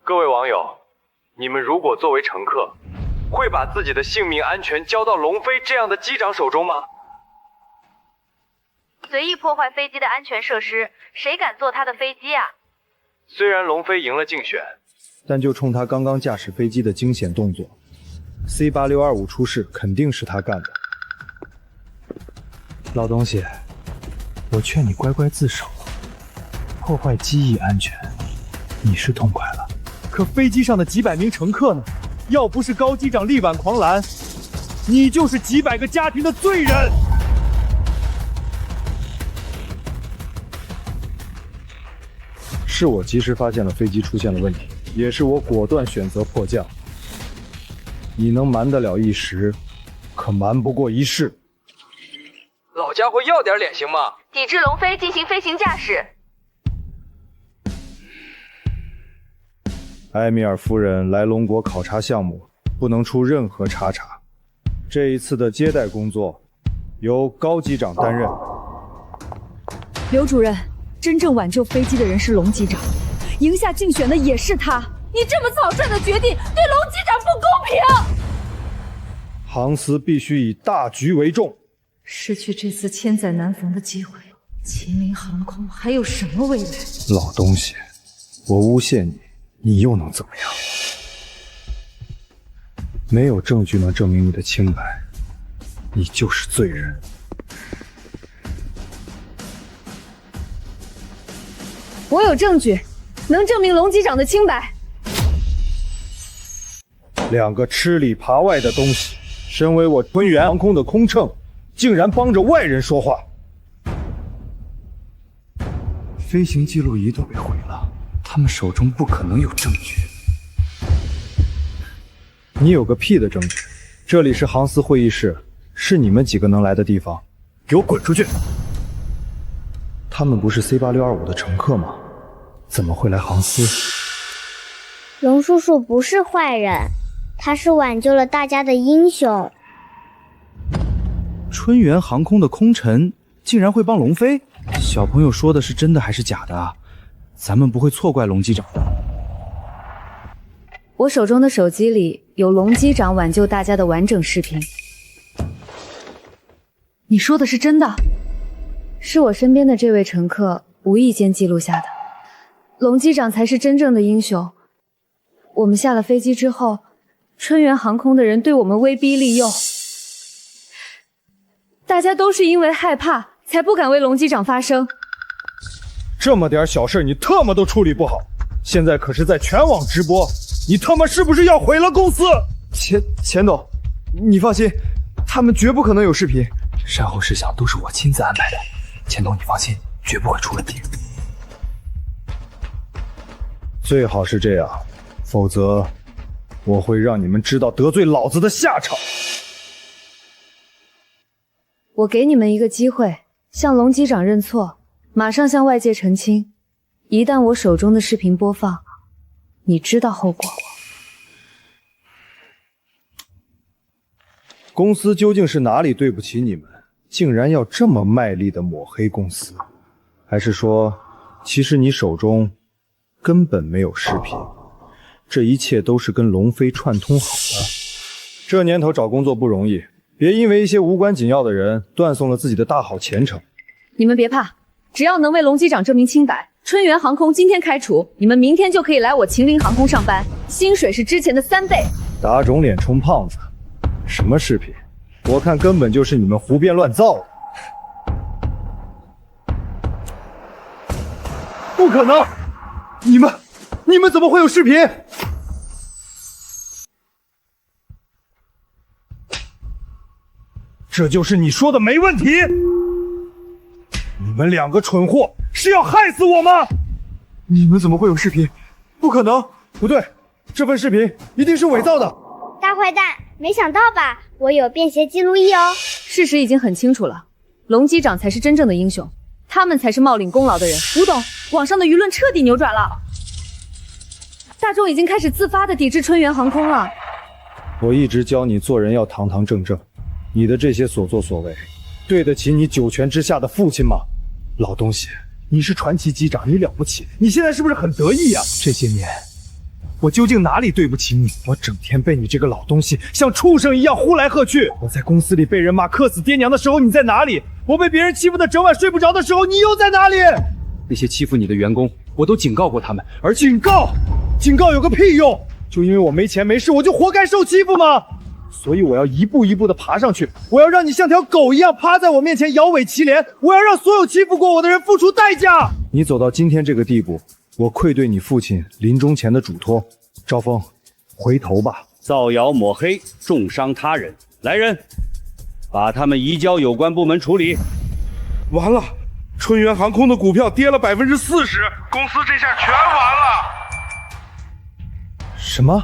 各位网友，你们如果作为乘客，会把自己的性命安全交到龙飞这样的机长手中吗？随意破坏飞机的安全设施，谁敢坐他的飞机啊？虽然龙飞赢了竞选，但就冲他刚刚驾驶飞机的惊险动作，C8625出事肯定是他干的。老东西，我劝你乖乖自首，破坏机翼安全，你是痛快了。可飞机上的几百名乘客呢？要不是高机长力挽狂澜，你就是几百个家庭的罪人。是我及时发现了飞机出现了问题，也是我果断选择迫降。你能瞒得了一时，可瞒不过一世。老家伙要点脸行吗？抵制龙飞进行飞行驾驶。埃米尔夫人来龙国考察项目，不能出任何差池。这一次的接待工作由高机长担任。刘主任，真正挽救飞机的人是龙机长，赢下竞选的也是他。你这么草率的决定，对龙机长不公平。航司必须以大局为重。失去这次千载难逢的机会，秦陵航空还有什么未来？老东西，我诬陷你，你又能怎么样？没有证据能证明你的清白，你就是罪人。我有证据，能证明龙机长的清白。两个吃里扒外的东西，身为我纯元航空的空乘，竟然帮着外人说话。飞行记录仪都被毁了，他们手中不可能有证据。你有个屁的证据！这里是航司会议室，是你们几个能来的地方，给我滚出去！他们不是 C8625 的乘客吗？怎么会来航司？龙叔叔不是坏人，他是挽救了大家的英雄。春元航空的空乘竟然会帮龙飞？小朋友说的是真的还是假的啊？咱们不会错怪龙机长的。我手中的手机里有龙机长挽救大家的完整视频。你说的是真的？是我身边的这位乘客无意间记录下的。龙机长才是真正的英雄。我们下了飞机之后，春元航空的人对我们威逼利诱，大家都是因为害怕才不敢为龙机长发声。这么点小事你特么都处理不好，现在可是在全网直播，你他妈是不是要毁了公司？钱董，你放心，他们绝不可能有视频，善后事项都是我亲自安排的。钱董，你放心，绝不会出问题。最好是这样，否则我会让你们知道得罪老子的下场。我给你们一个机会，向龙机长认错，马上向外界澄清。一旦我手中的视频播放，你知道后果。公司究竟是哪里对不起你们，竟然要这么卖力的抹黑公司？还是说，其实你手中根本没有视频，这一切都是跟龙飞串通好的？这年头找工作不容易，别因为一些无关紧要的人断送了自己的大好前程。你们别怕，只要能为龙机长证明清白，春元航空今天开除，你们明天就可以来我秦陵航空上班，薪水是之前的3倍。打肿脸充胖子，什么视频？我看根本就是你们胡编乱造的。不可能！你们怎么会有视频？这就是你说的没问题？你们两个蠢货是要害死我吗？你们怎么会有视频？不可能！不对，这份视频一定是伪造的。大坏蛋，没想到吧？我有便携记录仪哦。事实已经很清楚了，龙机长才是真正的英雄，他们才是冒领功劳的人。吴董，网上的舆论彻底扭转了，大众已经开始自发的抵制春元航空了。我一直教你做人要堂堂正正，你的这些所作所为，对得起你九泉之下的父亲吗？老东西，你是传奇机长，你了不起，你现在是不是很得意啊？这些年，我究竟哪里对不起你？我整天被你这个老东西像畜生一样呼来喝去。我在公司里被人骂客死爹娘的时候，你在哪里？我被别人欺负的整晚睡不着的时候，你又在哪里？那些欺负你的员工，我都警告过他们，而警告有个屁用！就因为我没钱没势，我就活该受欺负吗？所以我要一步一步的爬上去，我要让你像条狗一样趴在我面前摇尾乞怜，我要让所有欺负过我的人付出代价。你走到今天这个地步，我愧对你父亲临终前的嘱托。赵峰，回头吧！造谣抹黑，重伤他人，来人，把他们移交有关部门处理。完了，春元航空的股票跌了40%，公司这下全完了。什么？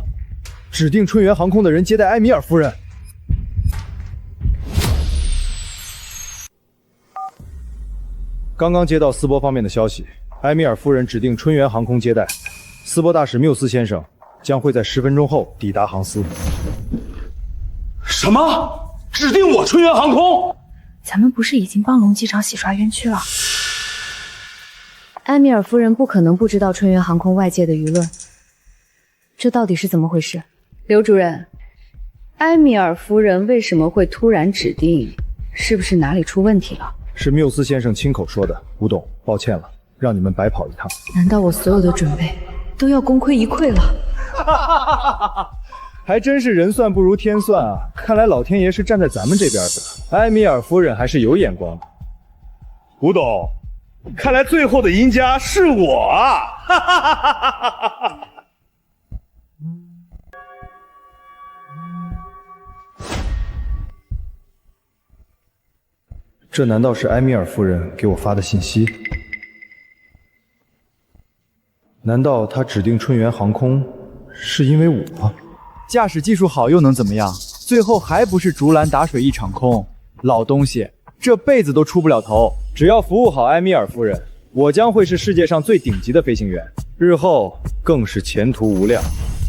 指定春元航空的人接待埃米尔夫人？刚刚接到斯波方面的消息，埃米尔夫人指定春源航空接待，斯波大使缪斯先生将会在10分钟后抵达航司。什么？指定我春源航空？咱们不是已经帮龙机长洗刷冤屈了？埃米尔夫人不可能不知道春源航空外界的舆论，这到底是怎么回事？刘主任，埃米尔夫人为什么会突然指定？是不是哪里出问题了？是缪斯先生亲口说的。吴董，抱歉了，让你们白跑一趟。难道我所有的准备都要功亏一篑了？还真是人算不如天算啊！看来老天爷是站在咱们这边的。埃米尔夫人还是有眼光的。吴董，看来最后的赢家是我啊！这难道是埃米尔夫人给我发的信息？难道她指定春源航空是因为我？驾驶技术好又能怎么样？最后还不是竹篮打水一场空。老东西，这辈子都出不了头。只要服务好埃米尔夫人，我将会是世界上最顶级的飞行员，日后更是前途无量。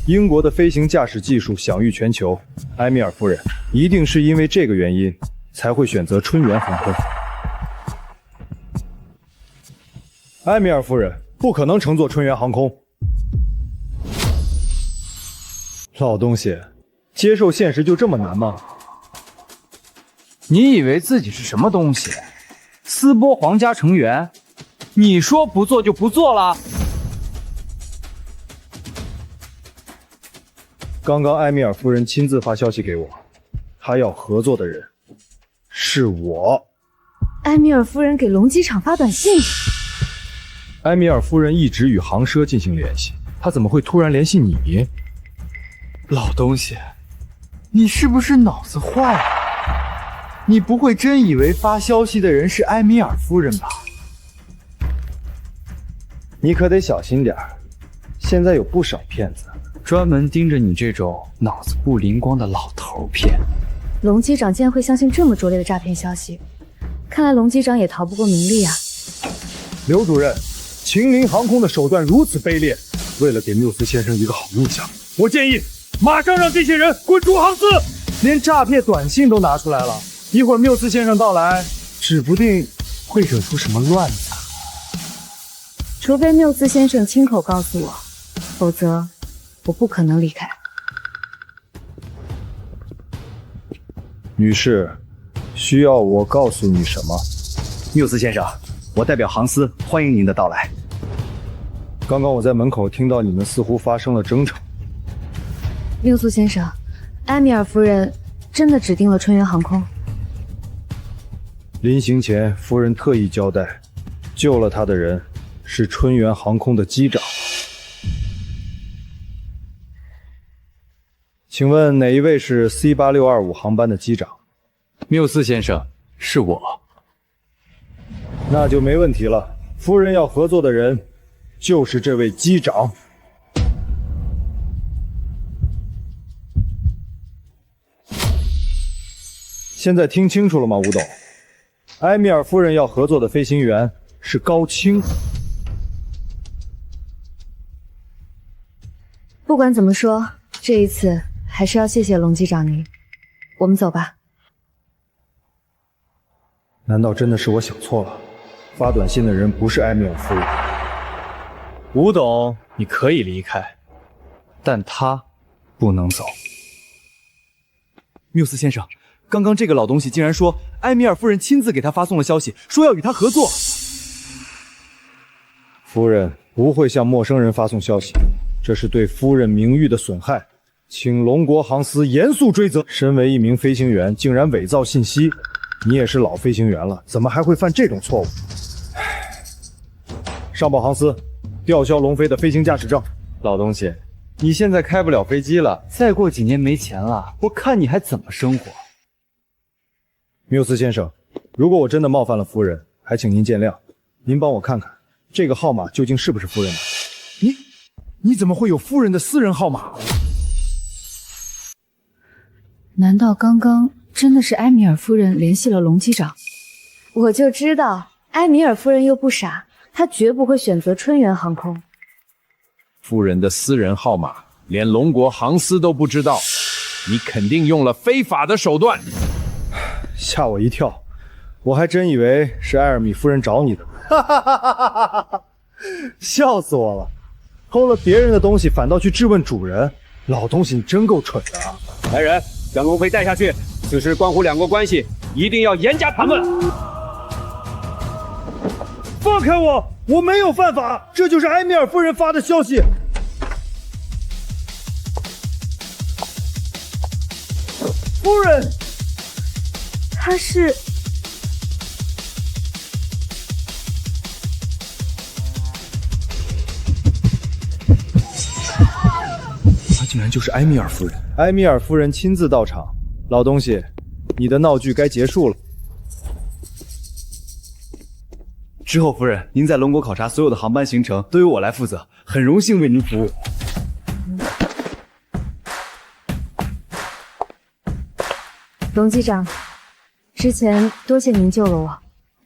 英国的飞行驾驶技术享誉全球，埃米尔夫人一定是因为这个原因才会选择春源航空。埃米尔夫人不可能乘坐春源航空。老东西，接受现实就这么难吗？你以为自己是什么东西？斯波皇家成员？你说不做就不做了？刚刚埃米尔夫人亲自发消息给我，她要合作的人是我。埃米尔夫人给龙机场发短信。埃米尔夫人一直与航奢进行联系，她怎么会突然联系你？老东西，你是不是脑子坏了？你不会真以为发消息的人是埃米尔夫人吧？你可得小心点儿，现在有不少骗子专门盯着你这种脑子不灵光的老头骗。龙机长竟然会相信这么拙劣的诈骗消息，看来龙机长也逃不过名利啊。刘主任，秦林航空的手段如此卑劣，为了给缪斯先生一个好印象，我建议马上让这些人滚出航司。连诈骗短信都拿出来了，一会儿缪斯先生到来，指不定会惹出什么乱子。除非缪斯先生亲口告诉我，否则我不可能离开。女士，需要我告诉你什么？缪斯先生，我代表航司欢迎您的到来。刚刚我在门口听到你们似乎发生了争吵。缪斯先生，埃米尔夫人真的指定了春源航空？临行前，夫人特意交代，救了她的人是春源航空的机长。请问哪一位是 C8625 航班的机长？缪斯先生，是我。那就没问题了。夫人要合作的人就是这位机长。现在听清楚了吗，吴董？埃米尔夫人要合作的飞行员是高清。不管怎么说，这一次还是要谢谢龙机长您。我们走吧。难道真的是我想错了？发短信的人不是埃米尔夫人。吴董，你可以离开，但他不能走。缪斯先生，刚刚这个老东西竟然说埃米尔夫人亲自给他发送了消息，说要与他合作。夫人不会向陌生人发送消息，这是对夫人名誉的损害，请龙国航司严肃追责。身为一名飞行员，竟然伪造信息，你也是老飞行员了，怎么还会犯这种错误？上报航司，吊销龙飞的飞行驾驶证。老东西，你现在开不了飞机了，再过几年没钱了，我看你还怎么生活？缪斯先生，如果我真的冒犯了夫人，还请您见谅。您帮我看看，这个号码究竟是不是夫人的？你怎么会有夫人的私人号码？难道刚刚真的是埃米尔夫人联系了龙机长？我就知道埃米尔夫人又不傻，她绝不会选择春源航空。夫人的私人号码连龙国航司都不知道，你肯定用了非法的手段。吓我一跳，我还真以为是艾尔米夫人找你的。哈哈哈哈哈哈！笑死我了！偷了别人的东西，反倒去质问主人，老东西你真够蠢的啊！来人，将龙飞带下去，此事关乎两国关系，一定要严加盘问。放开我！我没有犯法，这就是埃米尔夫人发的消息。夫人，她是……她竟然就是埃米尔夫人！埃米尔夫人亲自到场，老东西，你的闹剧该结束了。之后，夫人，您在龙国考察所有的航班行程都由我来负责，很荣幸为您服务。龙机长，之前多谢您救了我，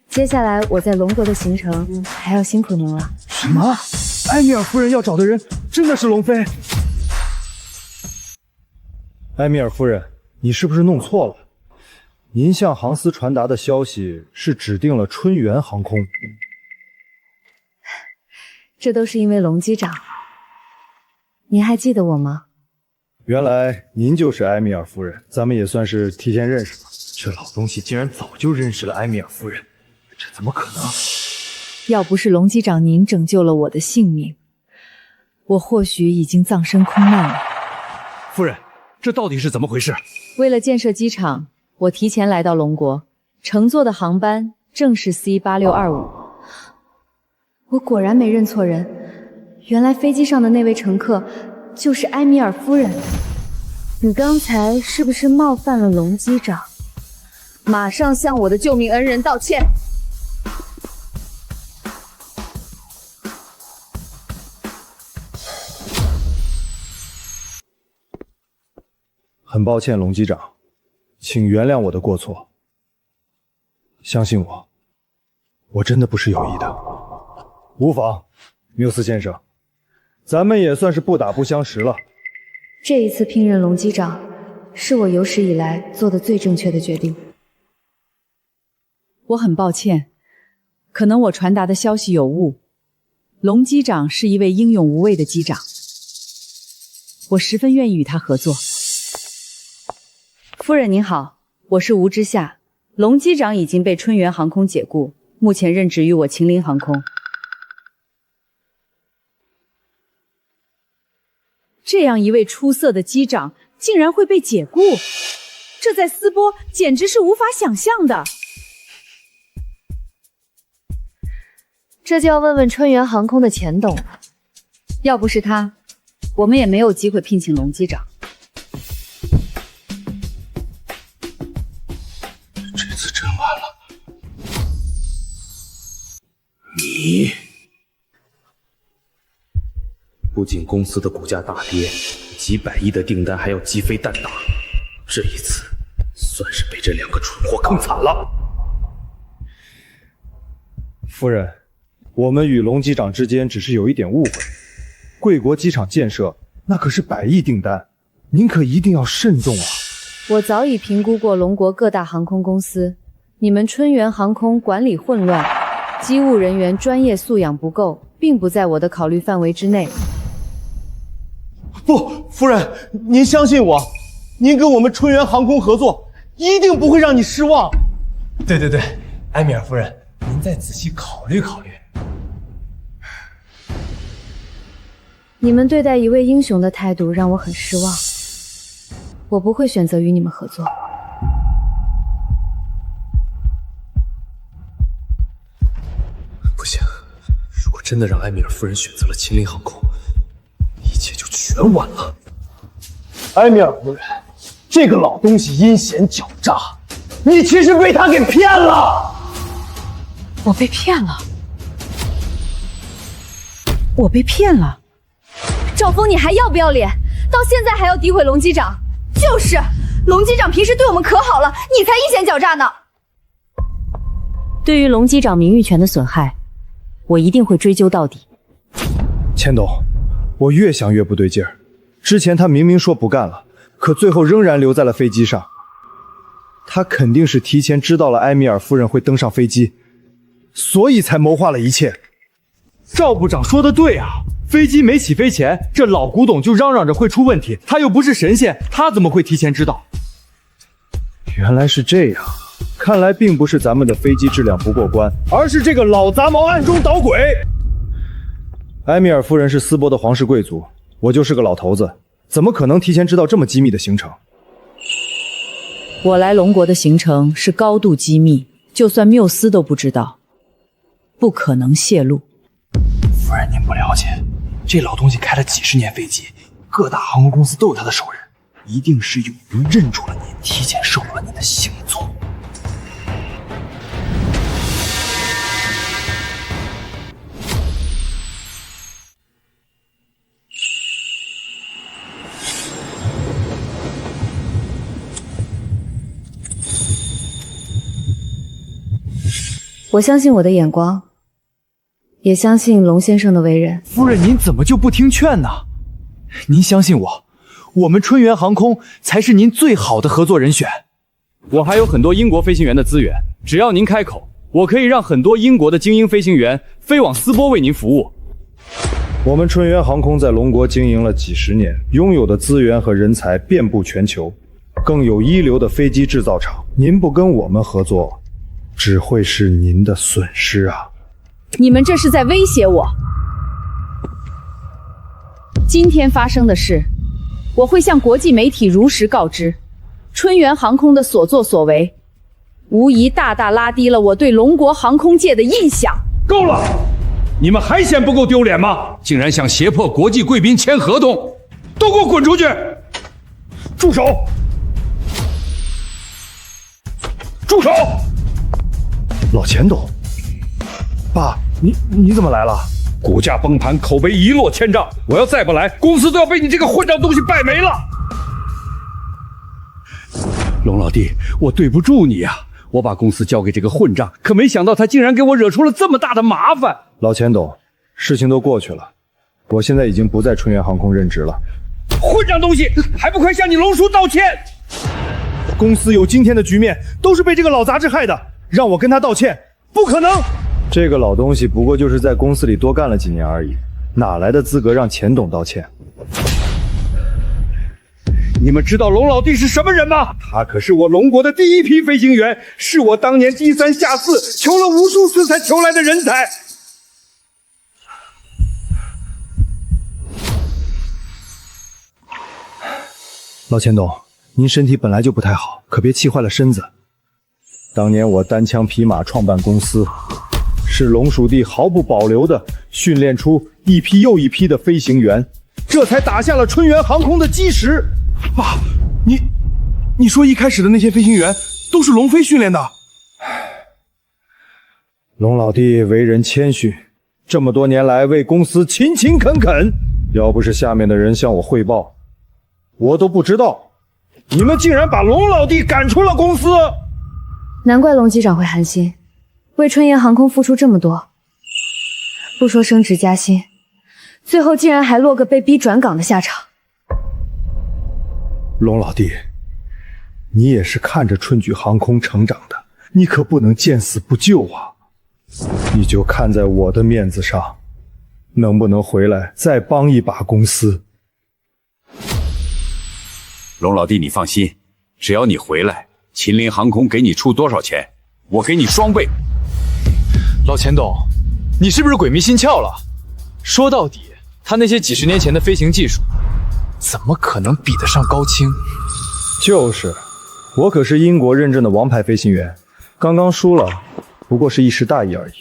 接下来我在龙国的行程还要辛苦您了。什么？埃米尔夫人要找的人真的是龙飞？埃米尔夫人，你是不是弄错了？您向航司传达的消息是指定了春源航空，这都是因为龙机长。您还记得我吗？原来您就是埃米尔夫人，咱们也算是提前认识了。这老东西竟然早就认识了埃米尔夫人，这怎么可能？要不是龙机长您拯救了我的性命，我或许已经葬身空难了。夫人，这到底是怎么回事？为了建设机场，我提前来到龙国，乘坐的航班正是 C8625。我果然没认错人，原来飞机上的那位乘客就是埃米尔夫人。你刚才是不是冒犯了龙机长？马上向我的救命恩人道歉！很抱歉，龙机长，请原谅我的过错。相信我，我真的不是有意的。无妨，缪斯先生，咱们也算是不打不相识了。这一次聘任龙机长，是我有史以来做的最正确的决定。我很抱歉，可能我传达的消息有误。龙机长是一位英勇无畏的机长，我十分愿意与他合作。夫人您好，我是吴之夏，龙机长已经被春源航空解雇，目前任职于我秦陵航空。这样一位出色的机长竟然会被解雇，这在斯波简直是无法想象的。这就要问问春源航空的钱董了，要不是他，我们也没有机会聘请龙机长。这次真完了。你不仅公司的股价大跌，几百亿的订单还要鸡飞蛋打，这一次算是被这两个蠢货坑惨了。夫人，我们与龙机长之间只是有一点误会。贵国机场建设那可是100亿订单，您可一定要慎重啊！我早已评估过龙国各大航空公司，你们春源航空管理混乱，机务人员专业素养不够，并不在我的考虑范围之内。不，夫人，您相信我，您跟我们春源航空合作，一定不会让你失望。对，埃米尔夫人，您再仔细考虑考虑。你们对待一位英雄的态度让我很失望，我不会选择与你们合作。不行，如果真的让埃米尔夫人选择了秦陵航空，一切就全完了。埃米尔夫人，这个老东西阴险狡诈，你其实被他给骗了。我被骗了，我被骗了。赵峰，你还要不要脸？到现在还要诋毁龙机长？就是，龙机长平时对我们可好了，你才阴险狡诈呢。对于龙机长名誉权的损害，我一定会追究到底。钱董，我越想越不对劲儿。之前他明明说不干了，可最后仍然留在了飞机上。他肯定是提前知道了埃米尔夫人会登上飞机，所以才谋划了一切。赵部长说的对啊，飞机没起飞前，这老古董就嚷嚷着会出问题，他又不是神仙，他怎么会提前知道？原来是这样，看来并不是咱们的飞机质量不过关，而是这个老杂毛暗中捣鬼。埃米尔夫人是斯波的皇室贵族，我就是个老头子，怎么可能提前知道这么机密的行程？我来龙国的行程是高度机密，就算缪斯都不知道，不可能泄露。夫人，您不了解，这老东西开了几十年飞机，各大航空公司都有他的手人，一定是有人认出了您，提前收录了您的行踪。我相信我的眼光，也相信龙先生的为人。夫人，您怎么就不听劝呢？您相信我，我们春源航空才是您最好的合作人选。我还有很多英国飞行员的资源，只要您开口，我可以让很多英国的精英飞行员飞往斯波为您服务。我们春源航空在龙国经营了几十年，拥有的资源和人才遍布全球，更有一流的飞机制造厂。您不跟我们合作，只会是您的损失啊！你们这是在威胁我。今天发生的事，我会向国际媒体如实告知。春源航空的所作所为，无疑大大拉低了我对龙国航空界的印象。够了！你们还嫌不够丢脸吗？竟然想胁迫国际贵宾签合同，都给我滚出去！住手！住手！老钱董，爸，你怎么来了？股价崩盘，口碑一落千丈，我要再不来，公司都要被你这个混账东西败没了。龙老弟，我对不住你呀！我把公司交给这个混账，可没想到他竟然给我惹出了这么大的麻烦。老钱董，事情都过去了，我现在已经不在春源航空任职了。混账东西，还不快向你龙叔道歉！公司有今天的局面，都是被这个老杂志害的，让我跟他道歉，不可能！这个老东西不过就是在公司里多干了几年而已，哪来的资格让钱董道歉？你们知道龙老弟是什么人吗？他可是我龙国的第一批飞行员，是我当年低三下四求了无数次才求来的人才。老钱董，您身体本来就不太好，可别气坏了身子。当年我单枪匹马创办公司，是龙属地毫不保留地训练出一批又一批的飞行员，这才打下了春源航空的基石。爸，你说一开始的那些飞行员都是龙飞训练的？龙老弟为人谦逊，这么多年来为公司勤勤恳恳，要不是下面的人向我汇报，我都不知道你们竟然把龙老弟赶出了公司。难怪龙机长会寒心，为春岩航空付出这么多，不说升职加薪，最后竟然还落个被逼转岗的下场。龙老弟，你也是看着春举航空成长的，你可不能见死不救啊！你就看在我的面子上，能不能回来再帮一把公司？龙老弟，你放心，只要你回来，秦林航空给你出多少钱，我给你双倍。老钱董，你是不是鬼迷心窍了？说到底，他那些几十年前的飞行技术，怎么可能比得上高清？就是，我可是英国认证的王牌飞行员，刚刚输了，不过是一时大意而已。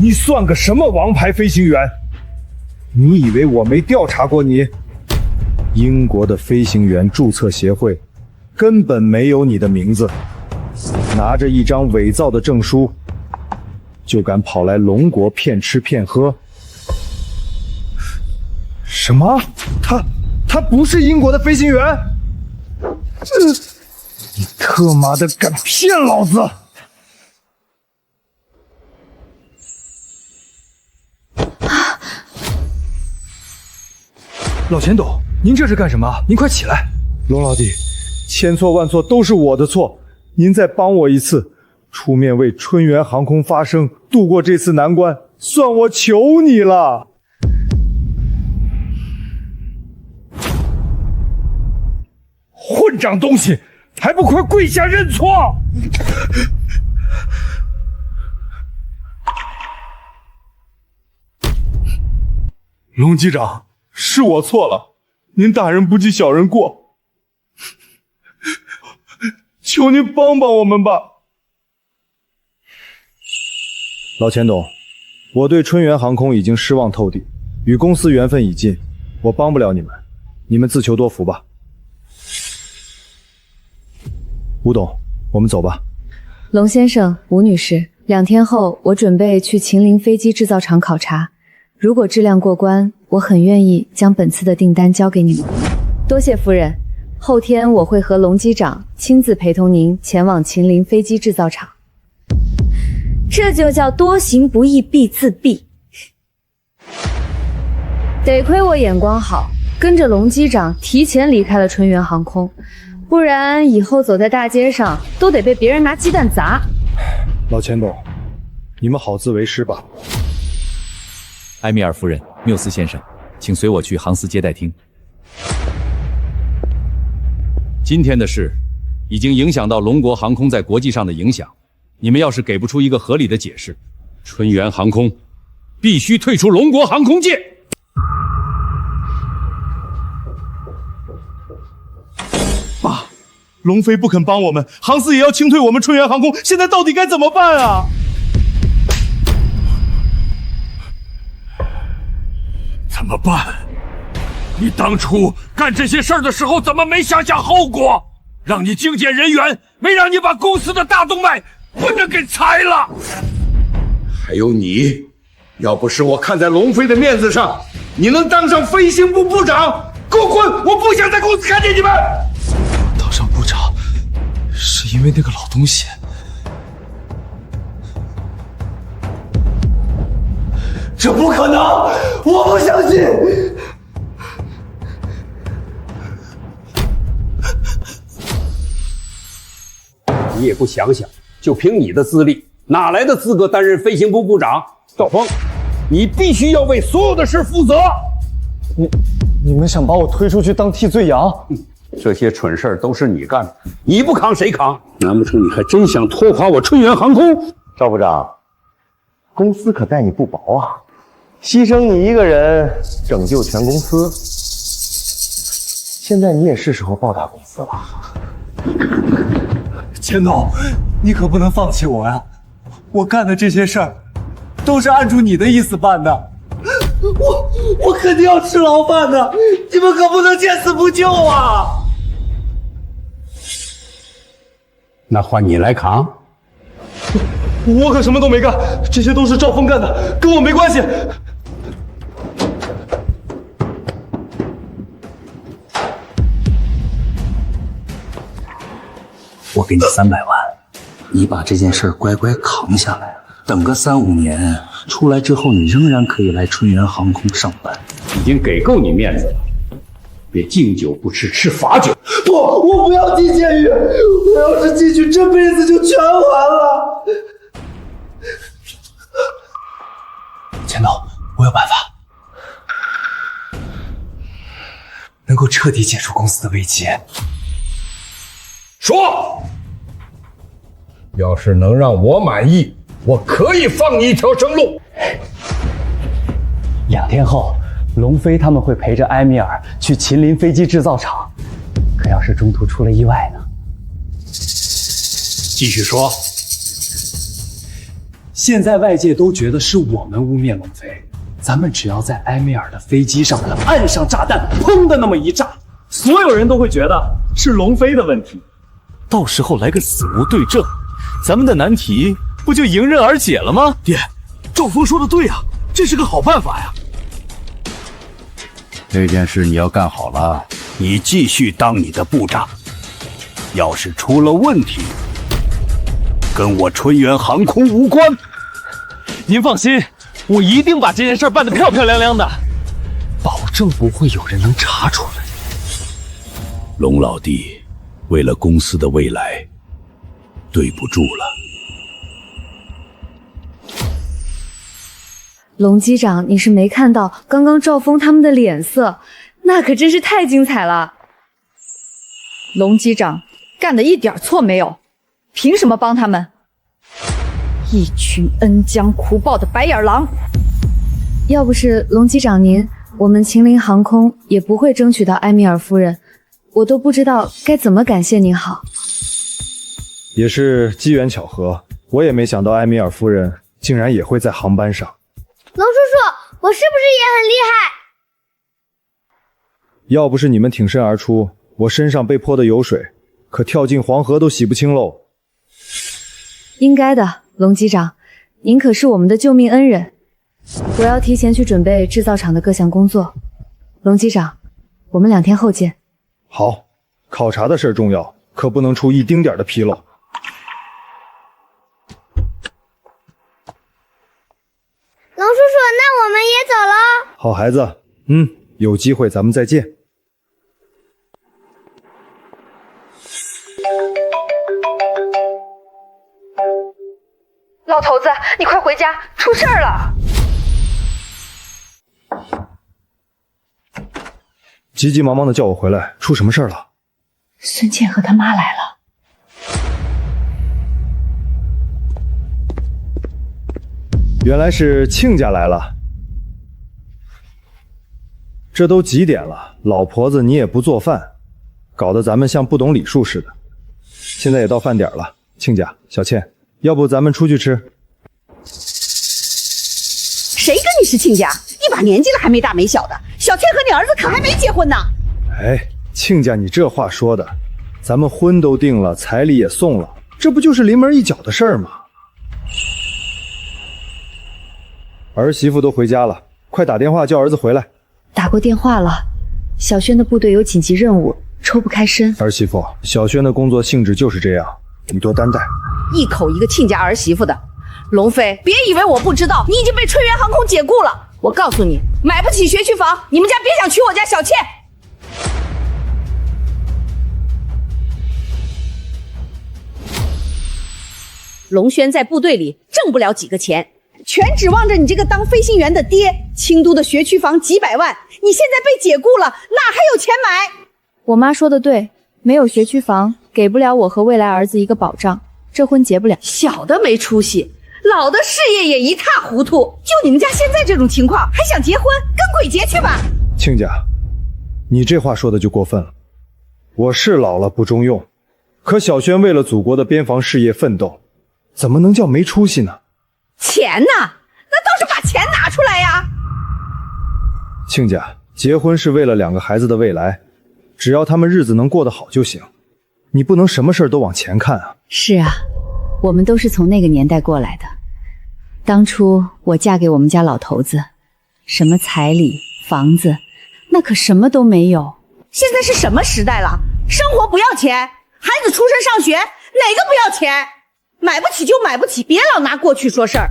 你算个什么王牌飞行员？你以为我没调查过你？英国的飞行员注册协会根本没有你的名字，拿着一张伪造的证书，就敢跑来龙国骗吃骗喝？什么？他不是英国的飞行员？你特妈的敢骗老子！老钱董，您这是干什么？您快起来！龙老弟，千错万错都是我的错，您再帮我一次，出面为春源航空发声，度过这次难关，算我求你了。混账东西，还不快跪下认错！龙机长，是我错了，您大人不计小人过，求您帮帮我们吧。老钱董，我对春源航空已经失望透顶，与公司缘分已尽，我帮不了你们，你们自求多福吧。吴董，我们走吧。龙先生，吴女士，2天后我准备去秦陵飞机制造厂考察，如果质量过关，我很愿意将本次的订单交给你们。多谢夫人，后天我会和龙机长亲自陪同您前往秦陵飞机制造厂。这就叫多行不义必自毙。得亏我眼光好，跟着龙机长提前离开了春源航空，不然以后走在大街上都得被别人拿鸡蛋砸。老钱董，你们好自为之吧。埃米尔夫人，缪斯先生，请随我去航司接待厅。今天的事已经影响到龙国航空在国际上的影响，你们要是给不出一个合理的解释，春源航空必须退出龙国航空界。爸，龙飞不肯帮我们，航司也要清退我们春源航空，现在到底该怎么办啊？怎么办？你当初干这些事儿的时候，怎么没想想后果？让你精简人员，没让你把公司的大动脉不能给裁了。还有你，要不是我看在龙飞的面子上，你能当上飞行部部长，给我滚！我不想在公司看见你们。当上部长是因为那个老东西。这不可能！我不相信！你也不想想，就凭你的资历，哪来的资格担任飞行部部长？赵峰，你必须要为所有的事负责。你们想把我推出去当替罪羊？这些蠢事都是你干的，你不扛谁扛？难不成你还真想拖垮我春源航空？赵部长，公司可待你不薄啊！牺牲你一个人，拯救全公司。现在你也是时候报答公司了。钱董，你可不能放弃我呀！我干的这些事儿，都是按住你的意思办的。我肯定要吃牢饭的，你们可不能见死不救啊！那换你来扛。我可什么都没干，这些都是赵峰干的，跟我没关系。我给你300万，你把这件事乖乖扛下来，等个3、5年，出来之后你仍然可以来春源航空上班。已经给够你面子了，别敬酒不吃吃罚酒。不，我不要进监狱，我要是进去，这辈子就全完了。钱董，我有办法，能够彻底解除公司的危机。说，要是能让我满意，我可以放你一条生路。2天后，龙飞他们会陪着埃米尔去秦陵飞机制造厂，可要是中途出了意外呢？继续说。现在外界都觉得是我们污蔑龙飞，咱们只要在埃米尔的飞机上按上炸弹，砰的那么一炸，所有人都会觉得是龙飞的问题。到时候来个死无对证，咱们的难题不就迎刃而解了吗？爹，赵峰说的对啊，这是个好办法呀。这件事你要干好了，你继续当你的部长。要是出了问题，跟我春源航空无关。您放心，我一定把这件事办得漂漂亮亮的，保证不会有人能查出来。龙老弟，为了公司的未来，对不住了。龙机长，你是没看到刚刚赵峰他们的脸色，那可真是太精彩了。龙机长干的一点错没有，凭什么帮他们？一群恩将苦报的白眼狼！要不是龙机长您，我们秦陵航空也不会争取到埃米尔夫人，我都不知道该怎么感谢您好。也是机缘巧合，我也没想到埃米尔夫人竟然也会在航班上。龙叔叔，我是不是也很厉害？要不是你们挺身而出，我身上被泼的油水，可跳进黄河都洗不清喽。应该的，龙机长，您可是我们的救命恩人。我要提前去准备制造厂的各项工作。龙机长，我们2天后见。好，考察的事重要，可不能出一丁点的纰漏。龙叔叔，那我们也走了。好孩子，有机会咱们再见。老头子，你快回家，出事儿了！急急忙忙的叫我回来，出什么事儿了？孙茜和他妈来了。原来是亲家来了。这都几点了，老婆子你也不做饭，搞得咱们像不懂礼数似的。现在也到饭点了，亲家、小倩，要不咱们出去吃？谁跟你是亲家？一把年纪了还没大没小的，小倩和你儿子可还没结婚呢。哎，亲家，你这话说的，咱们婚都定了，彩礼也送了，这不就是临门一脚的事儿吗？儿媳妇都回家了，快打电话叫儿子回来。打过电话了，小轩的部队有紧急任务，抽不开身。儿媳妇，小轩的工作性质就是这样，你多担待。一口一个亲家儿媳妇的，龙飞，别以为我不知道，你已经被春源航空解雇了。我告诉你，买不起学区房，你们家别想娶我家小倩。龙轩在部队里挣不了几个钱，全指望着你这个当飞行员的爹。清都的学区房几百万，你现在被解雇了，哪还有钱买？我妈说的对，没有学区房，给不了我和未来儿子一个保障，这婚结不了。小的没出息，老的事业也一塌糊涂。就你们家现在这种情况，还想结婚？跟鬼结去吧！亲家，你这话说的就过分了。我是老了不中用，可小轩为了祖国的边防事业奋斗，怎么能叫没出息呢？钱呢？那倒是把钱拿出来呀！亲家，结婚是为了2个孩子的未来，只要他们日子能过得好就行，你不能什么事都往前看啊。是啊，我们都是从那个年代过来的。当初我嫁给我们家老头子，什么彩礼、房子，那可什么都没有。现在是什么时代了？生活不要钱，孩子出生上学，哪个不要钱？买不起就买不起，别老拿过去说事儿。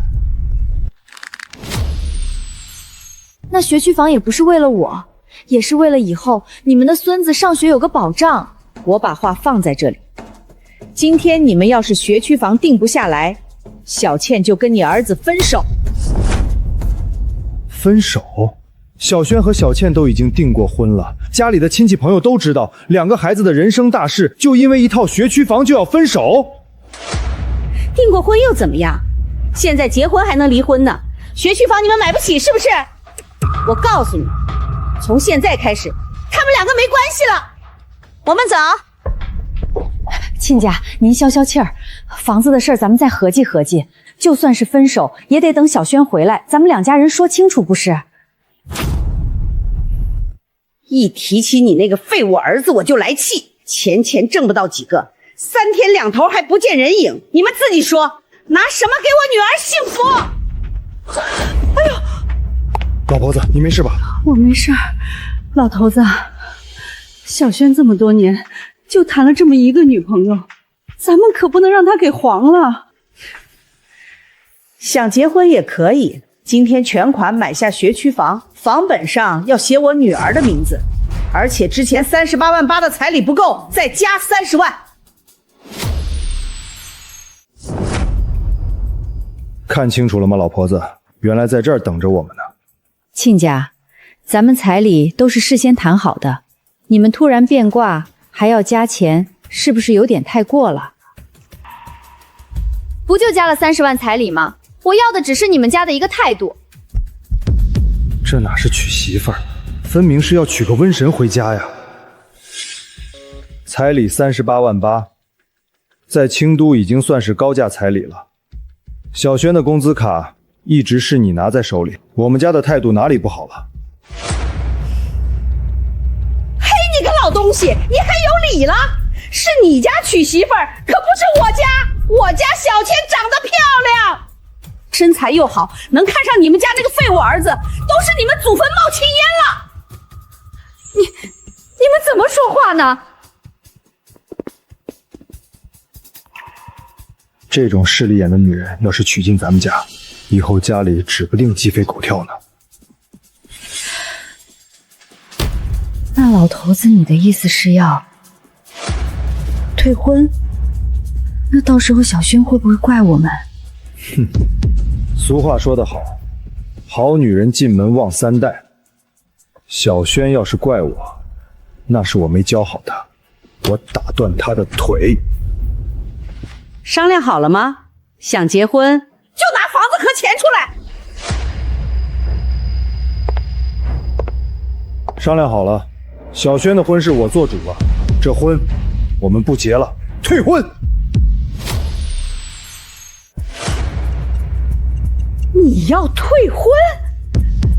那学区房也不是为了我，也是为了以后你们的孙子上学有个保障。我把话放在这里，今天你们要是学区房定不下来，小倩就跟你儿子分手。分手？小轩和小倩都已经订过婚了，家里的亲戚朋友都知道，2个孩子的人生大事，就因为一套学区房就要分手？订过婚又怎么样？现在结婚还能离婚呢，学区房你们买不起是不是？我告诉你，从现在开始，他们2个没关系了。我们走。亲家，您消消气儿，房子的事儿咱们再合计合计。就算是分手，也得等小轩回来，咱们2家人说清楚，不是？一提起你那个废物儿子，我就来气。钱挣不到几个，3天2头还不见人影。你们自己说，拿什么给我女儿幸福？哎呦！老婆子，你没事吧？我没事儿，老头子，小轩这么多年就谈了这么一个女朋友，咱们可不能让她给黄了。想结婚也可以，今天全款买下学区房，房本上要写我女儿的名字，而且之前38万8的彩礼不够，再加30万。看清楚了吗，老婆子？原来在这儿等着我们呢。亲家，咱们彩礼都是事先谈好的，你们突然变卦还要加钱，是不是有点太过了？不就加了30万彩礼吗？我要的只是你们家的一个态度。这哪是娶媳妇儿，分明是要娶个瘟神回家呀！彩礼38万8，在清都已经算是高价彩礼了。小轩的工资卡一直是你拿在手里，我们家的态度哪里不好了？嘿，你个老东西，你还有理了？是你家娶媳妇儿，可不是我家。我家小倩长得漂亮，身材又好，能看上你们家那个废物儿子，都是你们祖坟冒青烟了。你们怎么说话呢？这种势利眼的女人，要是娶进咱们家，以后家里指不定鸡飞狗跳呢。那老头子，你的意思是要退婚？那到时候小轩会不会怪我们？哼，俗话说得好，好女人进门望3代。小轩要是怪我，那是我没教好她，我打断她的腿。商量好了吗？想结婚就拿房子和钱出来。商量好了，小轩的婚事我做主了，这婚我们不结了，退婚。你要退婚？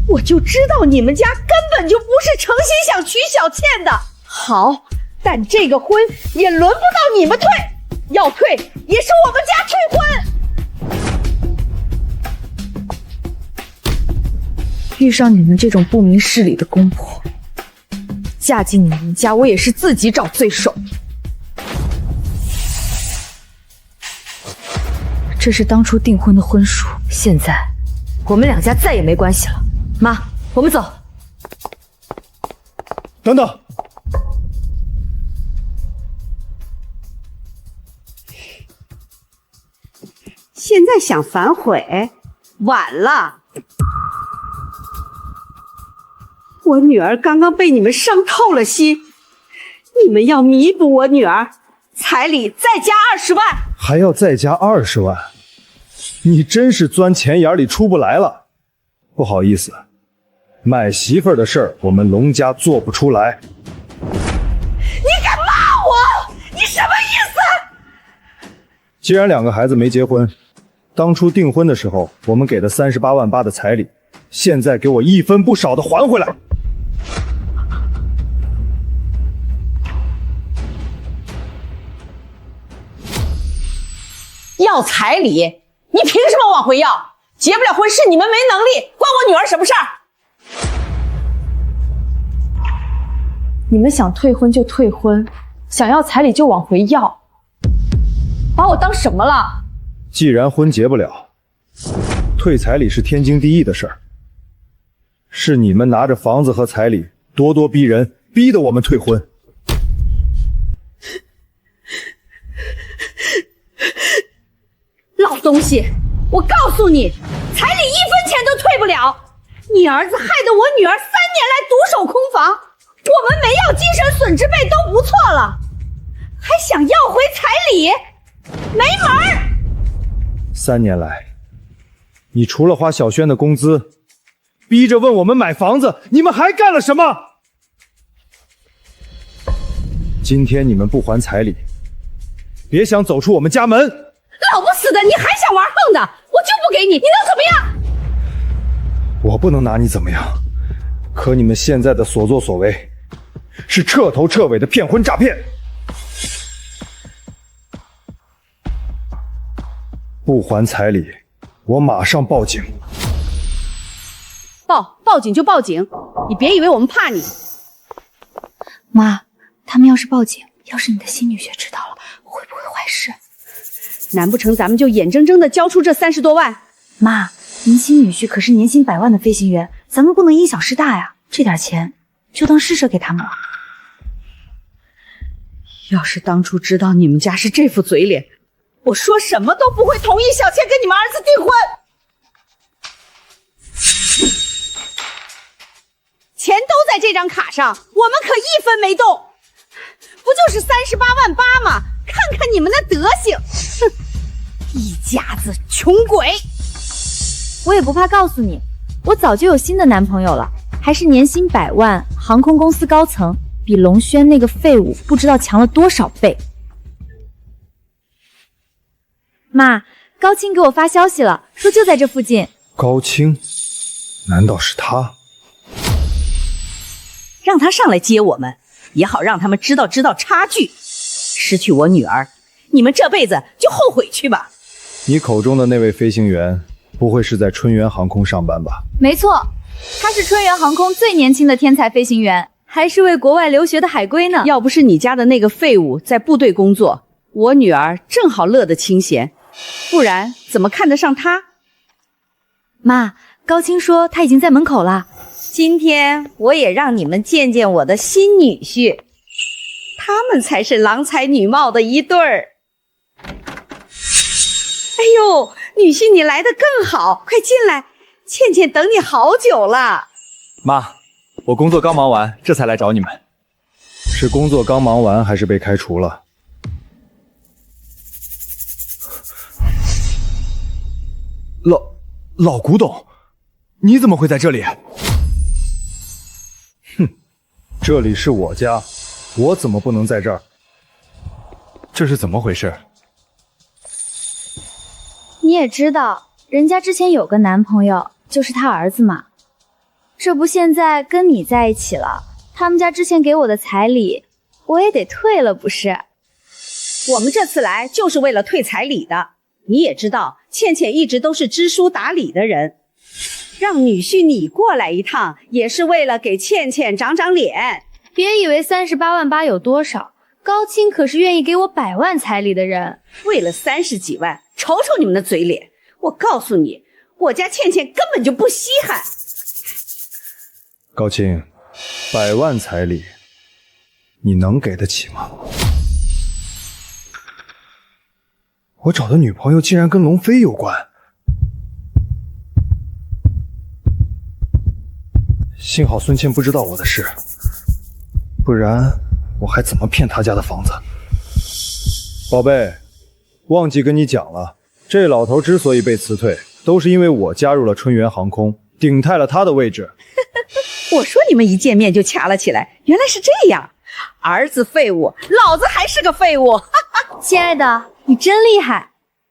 我就知道你们家根本就不是诚心想娶小倩的。好，但这个婚也轮不到你们退，要退也是我们家退婚。遇上你们这种不明事理的公婆，嫁进你们家我也是自己找罪受。这是当初订婚的婚书，现在我们两家再也没关系了。妈，我们走。等等，现在想反悔，晚了。我女儿刚刚被你们伤透了心，你们要弥补我女儿，彩礼再加20万，还要再加20万。你真是钻钱眼里出不来了。不好意思，买媳妇儿的事儿我们龙家做不出来。你敢骂我？你什么意思？既然2个孩子没结婚，当初订婚的时候我们给的38万8的彩礼，现在给我1分不少的还回来。要彩礼，你凭什么往回要？结不了婚是你们没能力，关我女儿什么事儿？你们想退婚就退婚，想要彩礼就往回要，把我当什么了？既然婚结不了，退彩礼是天经地义的事儿。是你们拿着房子和彩礼咄咄逼人，逼得我们退婚。老东西，我告诉你，彩礼1分钱都退不了。你儿子害得我女儿3年来独守空房，我们没要精神损之辈都不错了，还想要回彩礼，没门儿！3年来，你除了花小轩的工资，逼着问我们买房子，你们还干了什么？今天你们不还彩礼，别想走出我们家门！老不死的，你还想玩横的？我就不给你，你能怎么样？我不能拿你怎么样，可你们现在的所作所为，是彻头彻尾的骗婚诈骗。不还彩礼，我马上报警。报警就报警，你别以为我们怕你。妈，他们要是报警，要是你的新女婿知道了，会不会坏事？难不成咱们就眼睁睁的交出这30多万？妈，您新女婿可是年薪100万的飞行员，咱们不能因小失大呀。这点钱就当施舍给他们了。要是当初知道你们家是这副嘴脸，我说什么都不会同意小倩跟你们儿子订婚。钱都在这张卡上，我们可一分没动，不就是38万8吗？看看你们的德行，哼，一家子穷鬼！我也不怕告诉你，我早就有新的男朋友了，还是年薪100万，航空公司高层，比龙轩那个废物不知道强了多少倍。妈，高青给我发消息了，说就在这附近。高青？难道是他？让他上来接我们，也好让他们知道差距。失去我女儿，你们这辈子就后悔去吧。你口中的那位飞行员，不会是在春源航空上班吧？没错，他是春源航空最年轻的天才飞行员，还是为国外留学的海归呢。要不是你家的那个废物在部队工作，我女儿正好乐得清闲，不然怎么看得上他？妈，高青说他已经在门口了。今天我也让你们见见我的新女婿，他们才是郎才女貌的一对儿。哎呦，女婿你来得更好，快进来，倩倩等你好久了。妈，我工作刚忙完，这才来找你们。是工作刚忙完，还是被开除了？老古董，你怎么会在这里？哼，这里是我家，我怎么不能在这儿？这是怎么回事？你也知道，人家之前有个男朋友，就是他儿子嘛。这不现在跟你在一起了，他们家之前给我的彩礼，我也得退了，不是？我们这次来就是为了退彩礼的。你也知道，倩倩一直都是知书达理的人，让女婿你过来一趟，也是为了给倩倩长长脸。别以为38万8有多少，高青可是愿意给我100万彩礼的人。为了30几万，瞅瞅你们的嘴脸！我告诉你，我家倩倩根本就不稀罕。高青，100万彩礼，你能给得起吗？我找的女朋友竟然跟龙飞有关，幸好孙倩不知道我的事，不然我还怎么骗他家的房子？宝贝，忘记跟你讲了，这老头之所以被辞退，都是因为我加入了春源航空，顶替了他的位置。我说你们一见面就掐了起来，原来是这样。儿子废物，老子还是个废物。亲爱的，你真厉害！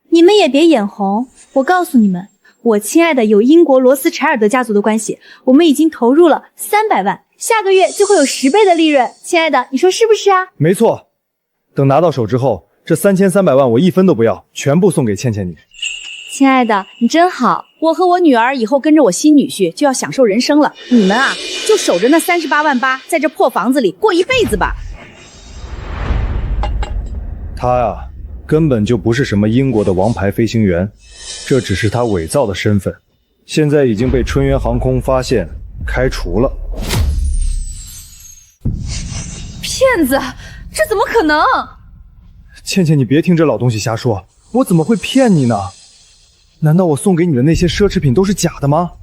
你们也别眼红，我告诉你们，我亲爱的有英国罗斯柴尔德家族的关系，我们已经投入了300万，下个月就会有10倍的利润。亲爱的，你说是不是啊？没错，等拿到手之后，这3300万我1分都不要，全部送给倩倩你。亲爱的，你真好。我和我女儿以后跟着我新女婿就要享受人生了，你们啊就守着那38万8，在这破房子里过一辈子吧。他呀，根本就不是什么英国的王牌飞行员，这只是他伪造的身份，现在已经被春源航空发现开除了。骗子，这怎么可能？倩倩，你别听这老东西瞎说，我怎么会骗你呢？难道我送给你的那些奢侈品都是假的吗？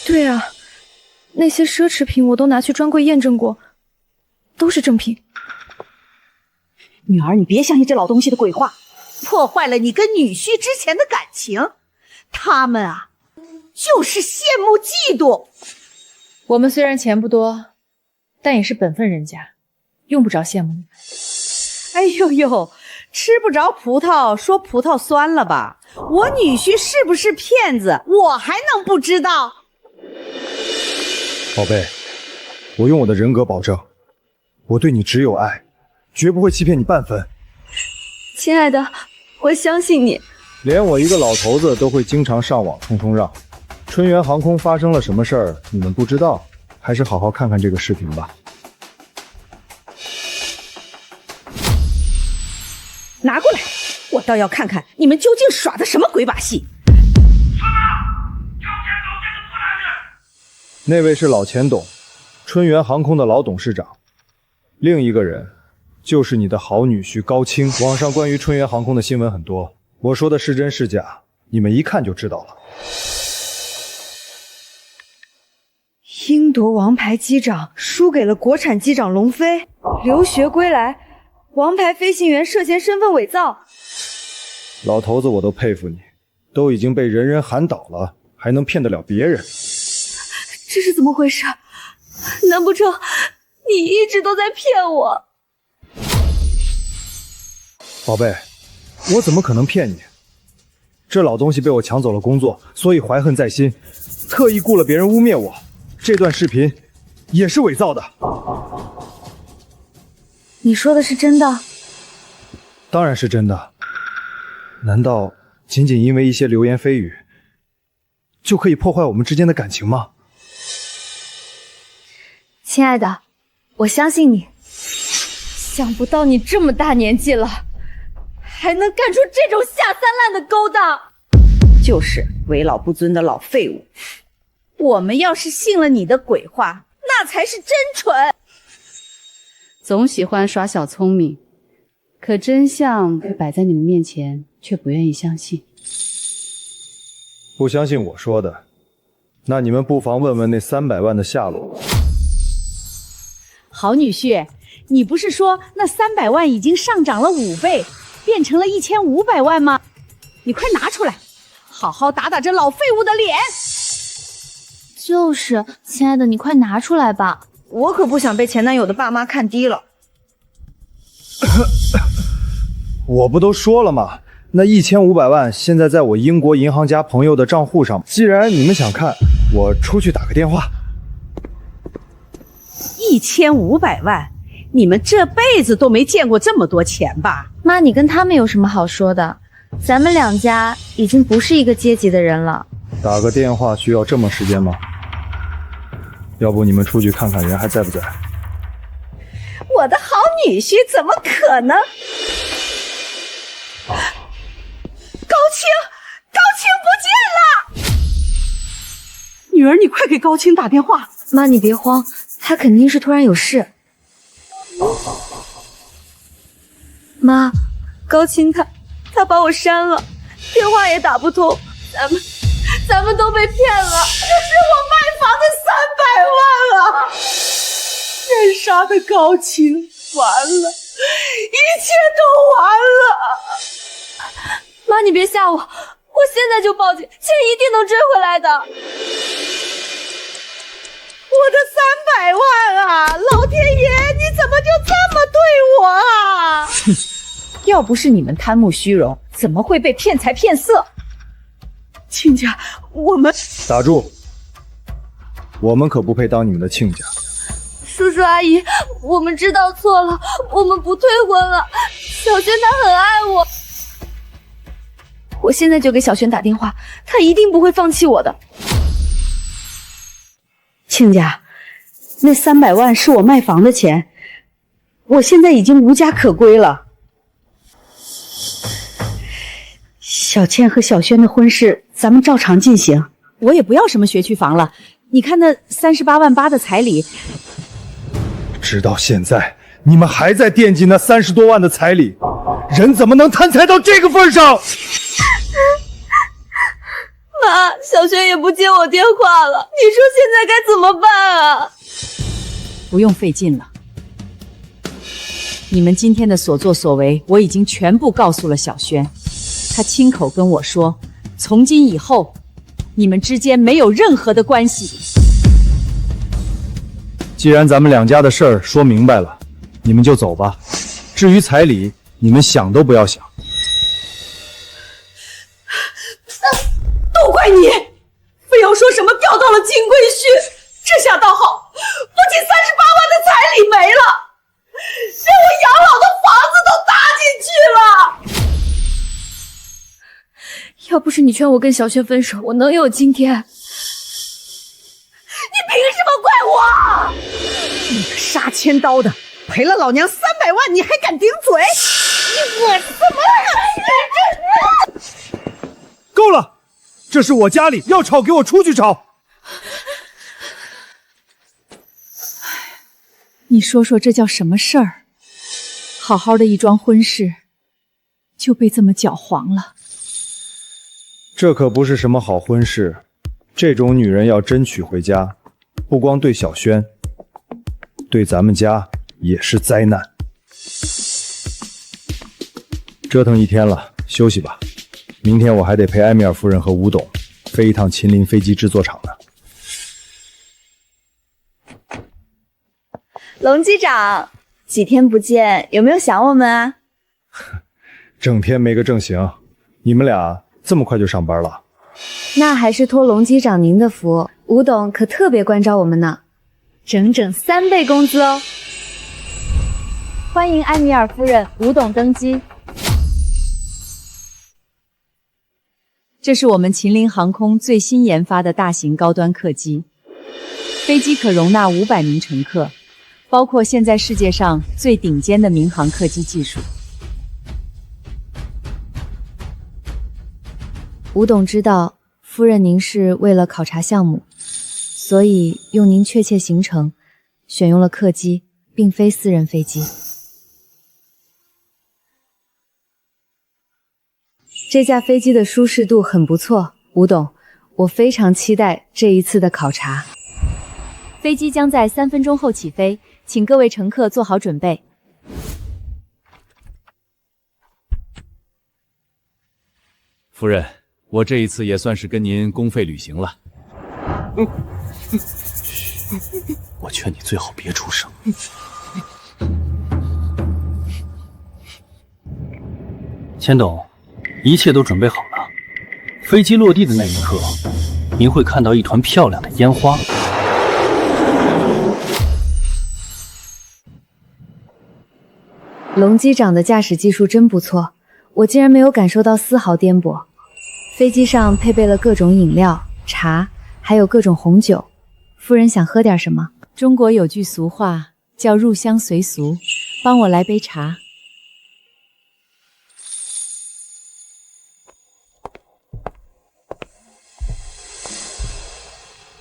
对啊，那些奢侈品我都拿去专柜验证过，都是正品。女儿，你别相信这老东西的鬼话，破坏了你跟女婿之前的感情。他们啊，就是羡慕嫉妒。我们虽然钱不多，但也是本分人家，用不着羡慕你们。哎呦呦，吃不着葡萄说葡萄酸了吧？我女婿是不是骗子，我还能不知道？宝贝，我用我的人格保证，我对你只有爱，绝不会欺骗你半分。亲爱的，我相信你。连我一个老头子都会经常上网冲让，春源航空发生了什么事儿，你们不知道，还是好好看看这个视频吧。我倒要看看你们究竟耍的什么鬼把戏！那位是老钱董，春源航空的老董事长。另一个人就是你的好女婿高清。网上关于春源航空的新闻很多，我说的是真是假，你们一看就知道了。英夺王牌机长输给了国产机长龙飞，留学归来，王牌飞行员涉嫌身份伪造。老头子，我都佩服你，都已经被人人喊倒了，还能骗得了别人。这是怎么回事？难不成你一直都在骗我？宝贝，我怎么可能骗你？这老东西被我抢走了工作，所以怀恨在心，特意雇了别人污蔑我。这段视频也是伪造的。你说的是真的？当然是真的。难道仅仅因为一些流言蜚语，就可以破坏我们之间的感情吗？亲爱的，我相信你。想不到你这么大年纪了，还能干出这种下三滥的勾当。就是为老不尊的老废物。我们要是信了你的鬼话，那才是真蠢。总喜欢耍小聪明，可真相摆在你们面前，却不愿意相信。不相信我说的，那你们不妨问问那300万的下落。好女婿，你不是说那300万已经上涨了5倍，变成了1500万吗？你快拿出来，好好打打这老废物的脸。就是，亲爱的，你快拿出来吧。我可不想被前男友的爸妈看低了。我不都说了吗？那1500万现在在我英国银行家朋友的账户上。既然你们想看，我出去打个电话。1500万，你们这辈子都没见过这么多钱吧？妈，你跟他们有什么好说的？咱们两家已经不是一个阶级的人了。打个电话需要这么时间吗？要不你们出去看看人还在不在？我的好女婿怎么可能？高清不见了！女儿，你快给高清打电话。妈，你别慌，他肯定是突然有事。妈，高清他把我删了，电话也打不通，咱们都被骗了，这是我卖房的300万啊！人杀的高清，完了，一切都完了！妈，你别吓我，我现在就报警，钱一定能追回来的。我的300万啊！老天爷，你怎么就这么对我啊？要不是你们贪慕虚荣，怎么会被骗财骗色？亲家，我们打住！我们可不配当你们的亲家。叔叔阿姨，我们知道错了，我们不退婚了。小轩他很爱我，我现在就给小轩打电话，他一定不会放弃我的。亲家，那300万是我卖房的钱，我现在已经无家可归了。小倩和小轩的婚事，咱们照常进行。我也不要什么学区房了，你看那38.8万的彩礼。直到现在，你们还在惦记那30多万的彩礼，人怎么能贪财到这个份上？妈，小轩也不接我电话了，你说现在该怎么办啊？不用费劲了，你们今天的所作所为，我已经全部告诉了小轩，他亲口跟我说，从今以后，你们之间没有任何的关系。既然咱们两家的事儿说明白了，你们就走吧。至于彩礼，你们想都不要想。都怪你，非要说什么调到了金龟婿，这下倒好，不仅38万的彩礼没了，连我养老的房子都搭进去了。要不是你劝我跟小轩分手，我能有今天？你凭什么怪我？你个杀千刀的，赔了老娘300万，你还敢顶嘴？够了！这是我家里，要吵给我出去吵！你说说这叫什么事儿？好好的一桩婚事，就被这么搅黄了。这可不是什么好婚事，这种女人要真娶回家，不光对小轩，对咱们家也是灾难。折腾一天了，休息吧。明天我还得陪埃米尔夫人和吴董飞一趟秦林飞机制作厂呢。龙机长，几天不见，有没有想我们啊？整天没个正形，你们俩这么快就上班了？那还是托龙机长您的福，吴董可特别关照我们呢，整整3倍工资哦。欢迎埃米尔夫人、吴董登机。这是我们秦林航空最新研发的大型高端客机，飞机可容纳500名乘客，包括现在世界上最顶尖的民航客机技术。吴董知道夫人您是为了考察项目，所以用您确切行程选用了客机，并非私人飞机。这架飞机的舒适度很不错，吴董，我非常期待这一次的考察。飞机将在3分钟后起飞，请各位乘客做好准备。夫人，我这一次也算是跟您公费旅行了。我劝你最好别出声。钱董，一切都准备好了。飞机落地的那一刻，您会看到一团漂亮的烟花。龙机长的驾驶技术真不错，我竟然没有感受到丝毫颠簸。飞机上配备了各种饮料、茶，还有各种红酒。夫人想喝点什么？中国有句俗话叫入乡随俗，帮我来杯茶。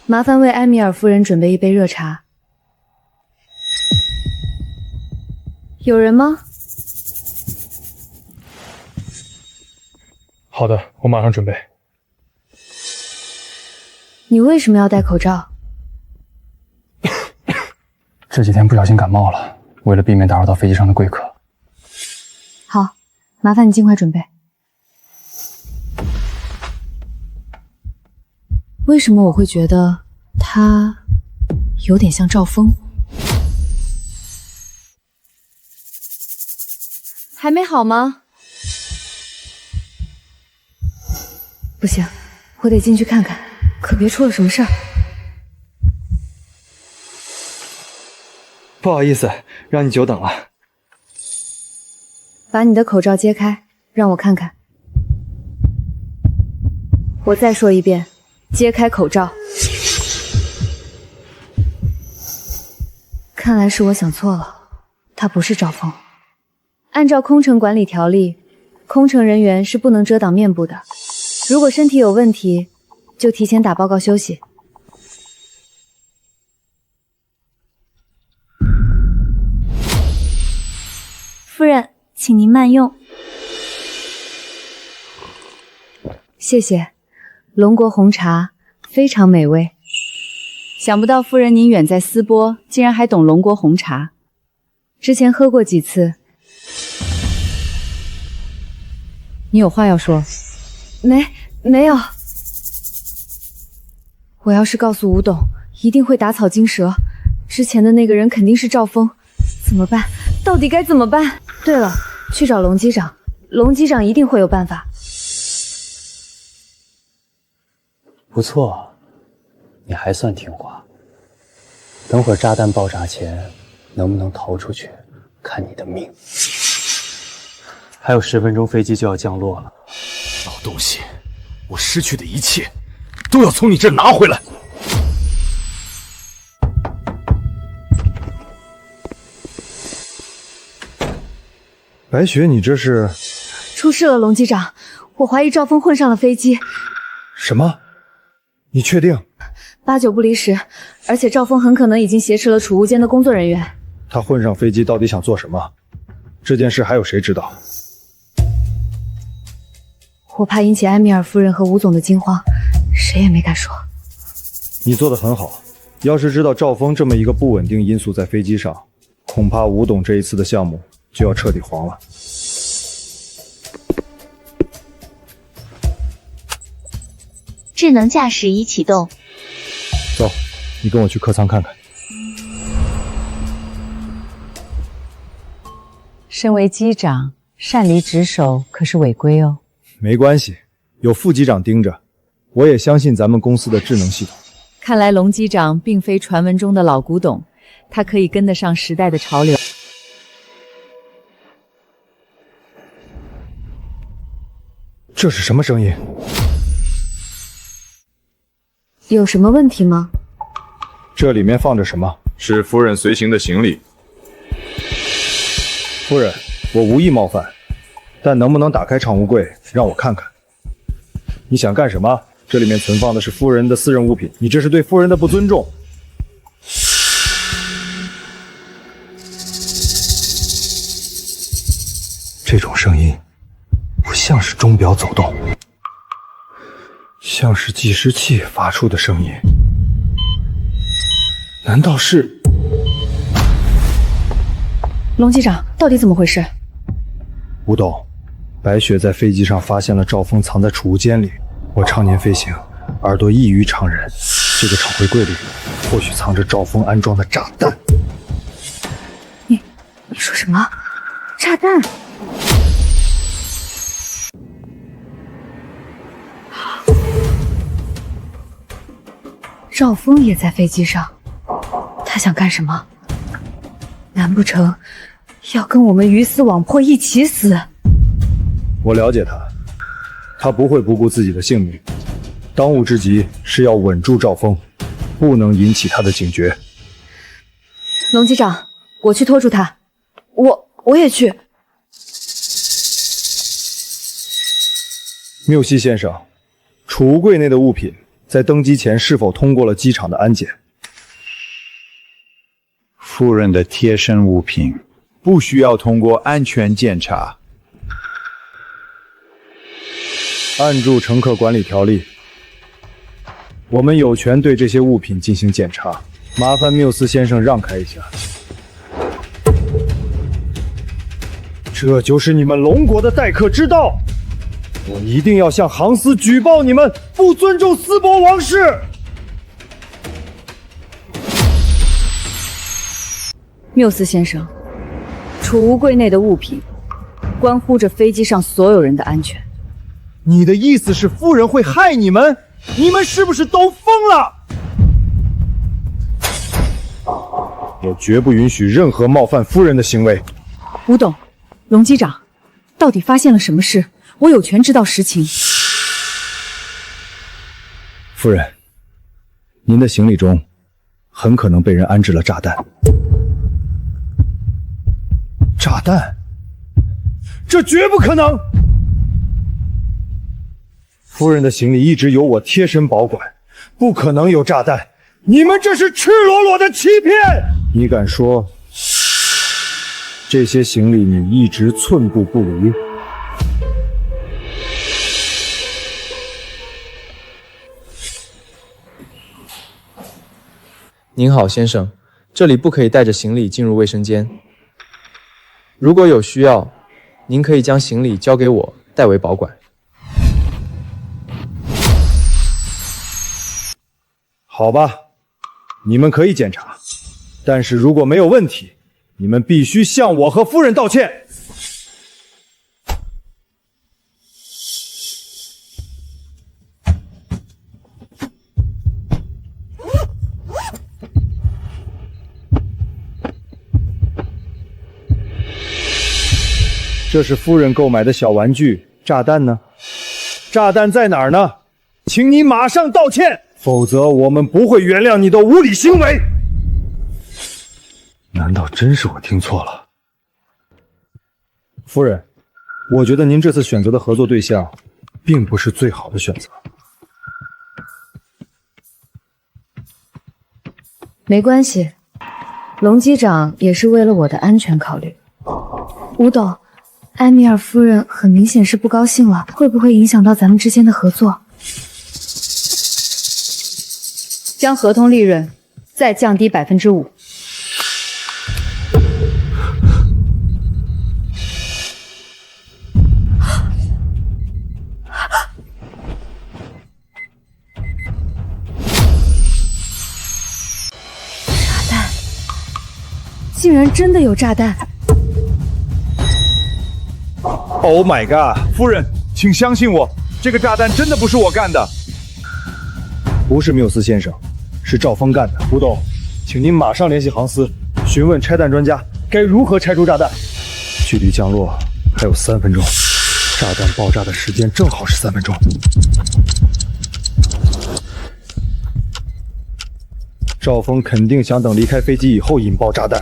麻烦为埃米尔夫人准备一杯热茶。有人吗？好的，我马上准备。你为什么要戴口罩？这几天不小心感冒了，为了避免打扰到飞机上的贵客。好，麻烦你尽快准备。为什么我会觉得他有点像赵峰？还没好吗？不行，我得进去看看，可别出了什么事儿。不好意思，让你久等了。把你的口罩揭开，让我看看。我再说一遍，揭开口罩。看来是我想错了，他不是赵峰。按照空乘管理条例，空乘人员是不能遮挡面部的。如果身体有问题，就提前打报告休息。夫人，请您慢用。谢谢，龙国红茶非常美味。想不到夫人您远在斯波，竟然还懂龙国红茶。之前喝过几次。你有话要说？没有。我要是告诉吴董，一定会打草惊蛇。之前的那个人肯定是赵峰，怎么办？到底该怎么办？对了，去找龙机长，龙机长一定会有办法。不错，你还算听话。等会儿炸弹爆炸前，能不能逃出去，看你的命。还有10分钟，飞机就要降落了。老东西，我失去的一切都要从你这儿拿回来。白雪，你这是？出事了，龙机长，我怀疑赵峰混上了飞机。什么？你确定？8、9不离10，而且赵峰很可能已经挟持了储物间的工作人员。他混上飞机到底想做什么？这件事还有谁知道？我怕引起埃米尔夫人和吴总的惊慌，谁也没敢说。你做得很好，要是知道赵峰这么一个不稳定因素在飞机上，恐怕吴董这一次的项目就要彻底黄了。智能驾驶仪启动。走，你跟我去客舱看看。身为机长，擅离职守可是违规哦。没关系，有副机长盯着，我也相信咱们公司的智能系统。看来龙机长并非传闻中的老古董，他可以跟得上时代的潮流。这是什么声音？有什么问题吗？这里面放着什么？是夫人随行的行李。夫人，我无意冒犯，但能不能打开储物柜让我看看？你想干什么？这里面存放的是夫人的私人物品，你这是对夫人的不尊重。这种声音不像是钟表走动，像是计时器发出的声音。难道是？龙机长，到底怎么回事？吴董，白雪在飞机上发现了赵峰藏在储物间里。我常年飞行，耳朵异于常人。这个储柜里或许藏着赵峰安装的炸弹。你说什么？炸弹？赵峰也在飞机上，他想干什么？难不成要跟我们鱼死网破一起死？我了解他，他不会不顾自己的性命。当务之急是要稳住赵峰，不能引起他的警觉。龙机长，我去拖住他。我也去。缪西先生，储物柜内的物品在登机前是否通过了机场的安检？夫人的贴身物品不需要通过安全检查。按住乘客管理条例，我们有权对这些物品进行检查。麻烦缪斯先生让开一下。这就是你们龙国的待客之道。我一定要向航司举报你们不尊重斯伯王室。缪斯先生，储物柜内的物品关乎着飞机上所有人的安全。你的意思是夫人会害你们？你们是不是都疯了？我绝不允许任何冒犯夫人的行为。吴董，龙机长，到底发现了什么事？我有权知道实情。夫人，您的行李中很可能被人安置了炸弹。炸弹？这绝不可能！夫人的行李一直由我贴身保管，不可能有炸弹。你们这是赤裸裸的欺骗！你敢说这些行李你一直寸步不离？您好，先生，这里不可以带着行李进入卫生间。如果有需要，您可以将行李交给我，代为保管。好吧，你们可以检查，但是如果没有问题，你们必须向我和夫人道歉。这是夫人购买的小玩具，炸弹呢？炸弹在哪儿呢？请你马上道歉，否则我们不会原谅你的无理行为。难道真是我听错了？夫人，我觉得您这次选择的合作对象，并不是最好的选择。没关系，龙机长也是为了我的安全考虑。吴董，埃米尔夫人很明显是不高兴了，会不会影响到咱们之间的合作？将合同利润再降低5%。竟然真的有炸弹 ！Oh my god！ 夫人，请相信我，这个炸弹真的不是我干的，不是缪斯先生，是赵峰干的。吴董，请您马上联系航司，询问拆弹专家该如何拆除炸弹。距离降落还有3分钟，炸弹爆炸的时间正好是3分钟。赵峰肯定想等离开飞机以后引爆炸弹。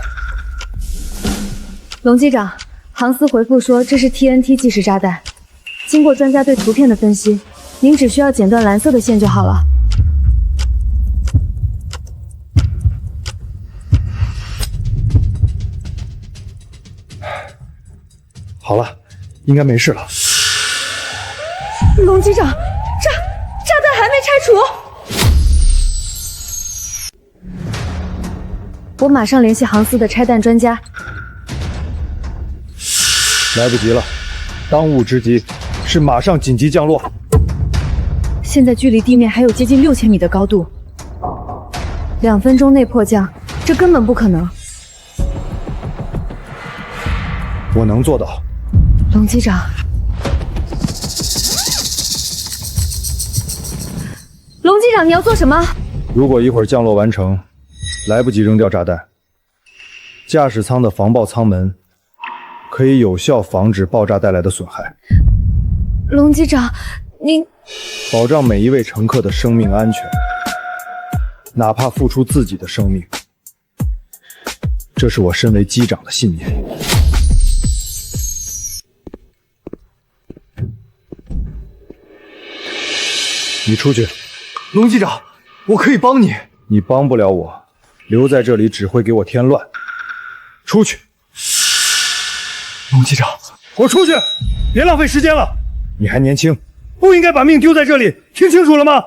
龙机长，航司回复说这是 TNT 计时炸弹。经过专家对图片的分析，您只需要剪断蓝色的线就好了。好了，应该没事了。龙机长，炸弹还没拆除。我马上联系航司的拆弹专家。来不及了，当务之急是马上紧急降落。现在距离地面还有接近6000米的高度，2分钟内迫降，这根本不可能。我能做到。龙机长，龙机长，你要做什么？如果一会儿降落完成，来不及扔掉炸弹，驾驶舱的防爆舱门可以有效防止爆炸带来的损害。龙机长，您保障每一位乘客的生命安全，哪怕付出自己的生命，这是我身为机长的信念。你出去。龙机长，我可以帮你。你帮不了我，留在这里只会给我添乱。出去。龙机长，给我出去！别浪费时间了。你还年轻，不应该把命丢在这里，听清楚了吗？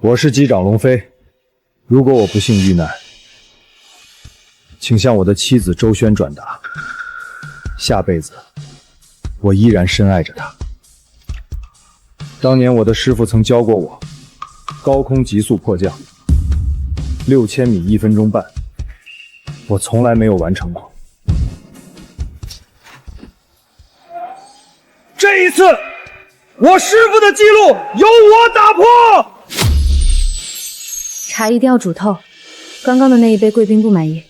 我是机长龙飞，如果我不幸遇难，请向我的妻子周轩转达，下辈子我依然深爱着她。当年我的师傅曾教过我，高空急速迫降，6000米1分钟半，我从来没有完成过。这一次，我师傅的记录由我打破。茶一定要煮透，刚刚的那一杯贵宾不满意。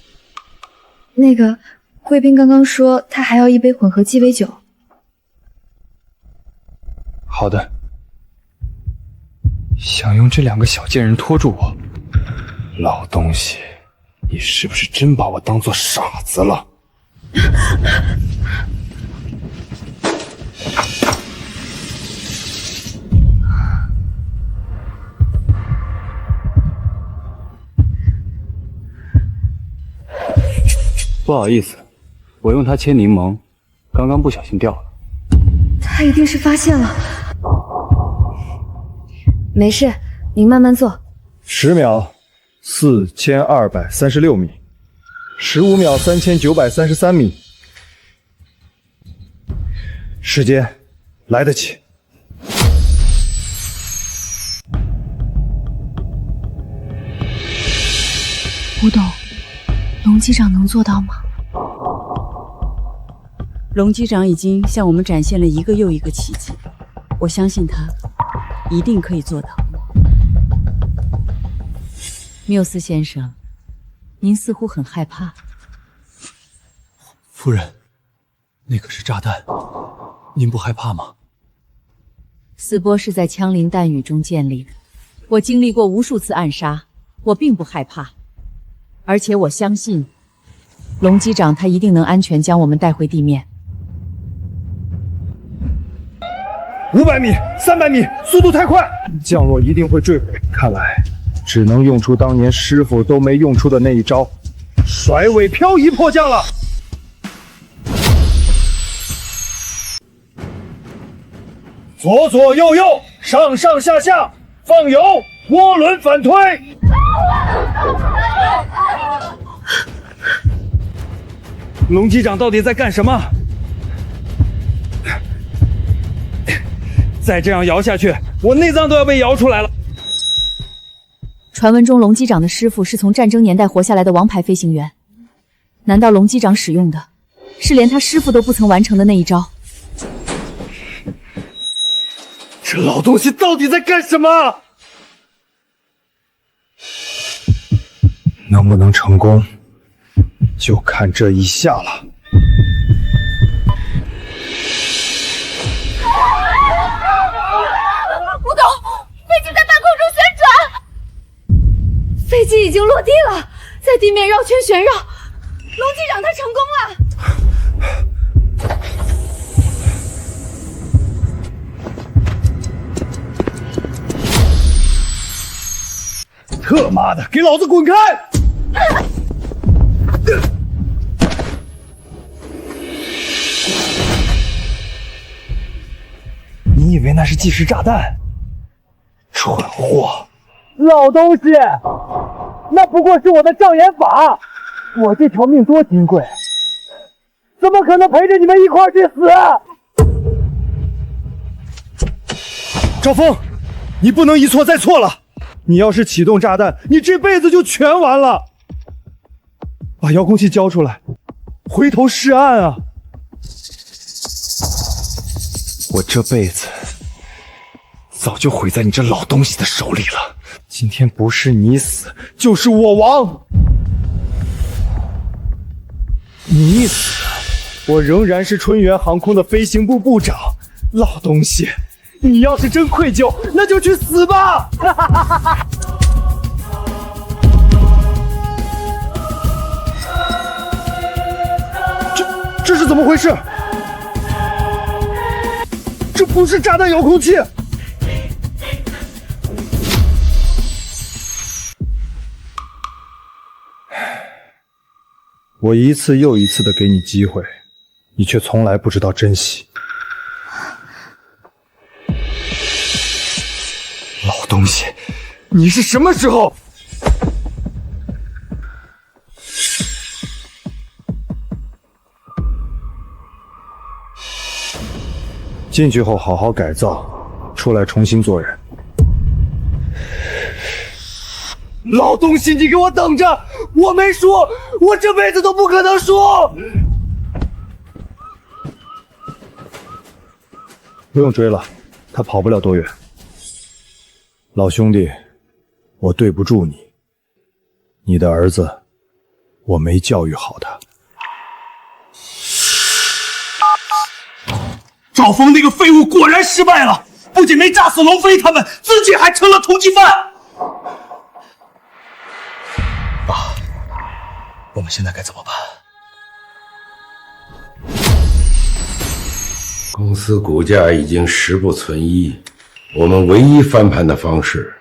那个贵宾刚刚说他还要一杯混合鸡尾酒。好的。想用这2个小贱人拖住我，老东西，你是不是真把我当做傻子了？不好意思，我用它切柠檬，刚刚不小心掉了。他一定是发现了。没事，您慢慢做。10秒，4236米；15秒，3933米。时间来得及。吴董，龙机长能做到吗？龙机长已经向我们展现了一个又一个奇迹，我相信他一定可以做到。缪斯先生，您似乎很害怕。夫人，那可是炸弹，您不害怕吗？四波是在枪林弹雨中建立的，我经历过无数次暗杀，我并不害怕，而且我相信龙机长他一定能安全将我们带回地面。500米、300米，速度太快，降落一定会坠毁。看来只能用出当年师傅都没用出的那一招——甩尾漂移迫降了。左左右右，上上下下，放油，涡轮反推。龙机长到底在干什么？再这样摇下去，我内脏都要被摇出来了。传闻中，龙机长的师傅是从战争年代活下来的王牌飞行员。难道龙机长使用的是连他师傅都不曾完成的那一招？这老东西到底在干什么？能不能成功，就看这一下了。吴董，飞机在半空中旋转，飞机已经落地了，在地面绕圈旋绕。龙机长他成功了。特妈的，给老子滚开！你以为那是计时炸弹？蠢货！老东西，那不过是我的障眼法，我这条命多金贵，怎么可能陪着你们一块儿去死？赵峰，你不能一错再错了！你要是启动炸弹，你这辈子就全完了。把遥控器交出来，回头是岸啊！我这辈子早就毁在你这老东西的手里了。今天不是你死，就是我亡。你死，我仍然是春源航空的飞行部部长。老东西，你要是真愧疚，那就去死吧！哈哈哈哈！这是怎么回事？这不是炸弹遥控器！我一次又一次的给你机会，你却从来不知道珍惜。老东西，你是什么时候？进去后好好改造，出来重新做人。老东西，你给我等着！我没输，我这辈子都不可能输！不用追了，他跑不了多远。老兄弟，我对不住你，你的儿子，我没教育好他。赵峰那个废物果然失败了，不仅没炸死龙飞他们，自己还成了通缉犯。爸，我们现在该怎么办？公司股价已经10不存1，我们唯一翻盘的方式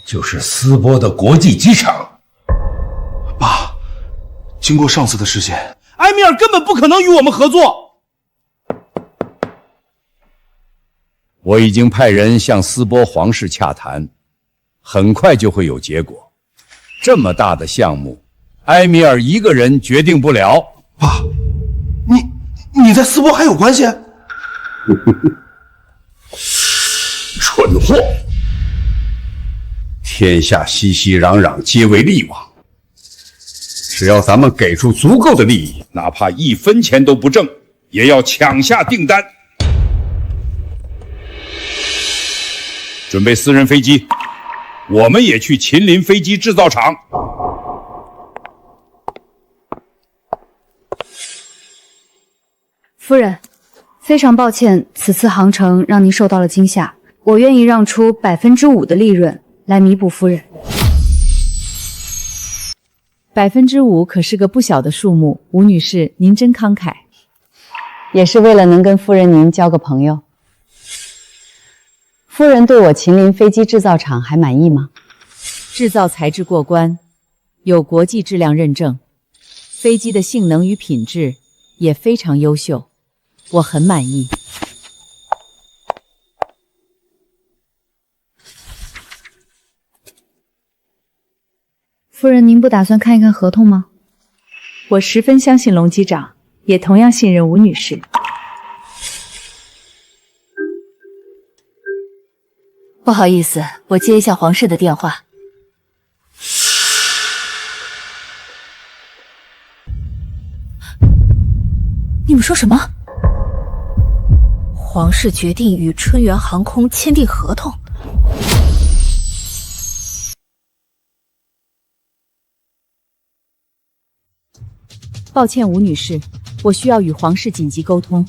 就是斯波的国际机场。爸，经过上次的事件，埃米尔根本不可能与我们合作。我已经派人向斯波皇室洽谈，很快就会有结果。这么大的项目，埃米尔一个人决定不了。爸，你在斯波还有关系？蠢货！天下熙熙攘攘，皆为利往。只要咱们给出足够的利益，哪怕1分钱都不挣，也要抢下订单。准备私人飞机，我们也去秦林飞机制造厂。夫人，非常抱歉，此次航程让您受到了惊吓。我愿意让出5%的利润来弥补夫人。5%可是个不小的数目，吴女士，您真慷慨。也是为了能跟夫人您交个朋友。夫人对我秦林飞机制造厂还满意吗？制造材质过关，有国际质量认证，飞机的性能与品质也非常优秀，我很满意。夫人，您不打算看一看合同吗？我十分相信龙机长，也同样信任吴女士。不好意思，我接一下皇室的电话。你们说什么？皇室决定与春源航空签订合同？抱歉，吴女士，我需要与皇室紧急沟通。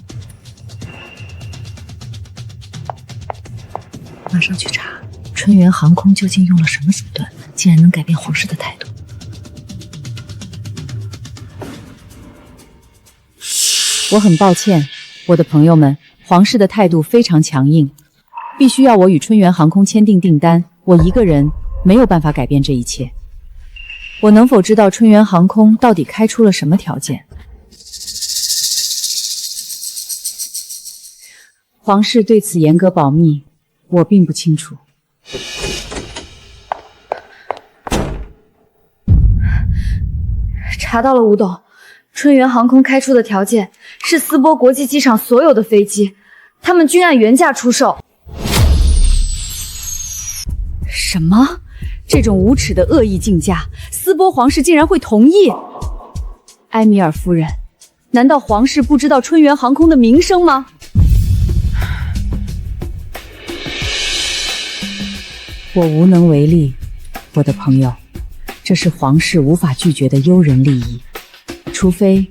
马上去查春源航空究竟用了什么手段，竟然能改变皇室的态度。我很抱歉，我的朋友们，皇室的态度非常强硬，必须要我与春源航空签订订单，我一个人没有办法改变这一切。我能否知道春源航空到底开出了什么条件？皇室对此严格保密，我并不清楚。查到了，吴董，春源航空开出的条件是斯波国际机场所有的飞机，他们均按原价出售。什么？这种无耻的恶意竞价，斯波皇室竟然会同意？埃米尔夫人，难道皇室不知道春源航空的名声吗？我无能为力，我的朋友，这是皇室无法拒绝的诱人利益，除非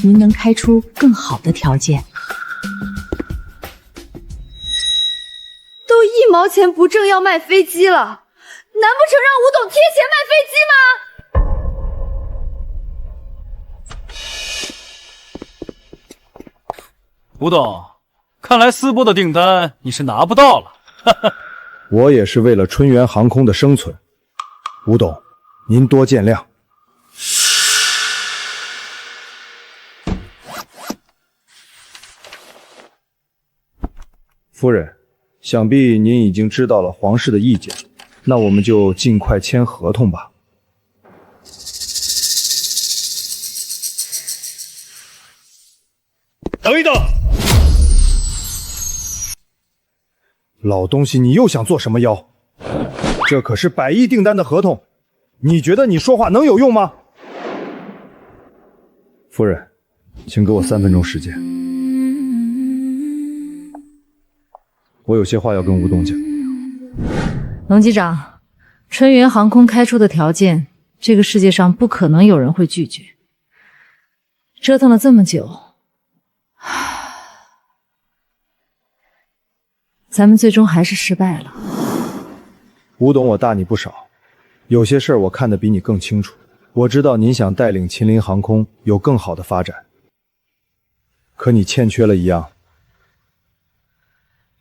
您能开出更好的条件。都1毛钱不挣要卖飞机了，难不成让吴董贴钱卖飞机吗？吴董，看来斯波的订单你是拿不到了。我也是为了春源航空的生存，吴董，您多见谅。夫人，想必您已经知道了皇室的意见，那我们就尽快签合同吧。等一等！老东西，你又想做什么妖？这可是100亿订单的合同，你觉得你说话能有用吗？夫人，请给我3分钟时间，我有些话要跟吴董讲。龙机长，春源航空开出的条件，这个世界上不可能有人会拒绝。折腾了这么久，咱们最终还是失败了。吴董，我大你不少，有些事儿我看得比你更清楚。我知道您想带领秦林航空有更好的发展，可你欠缺了一样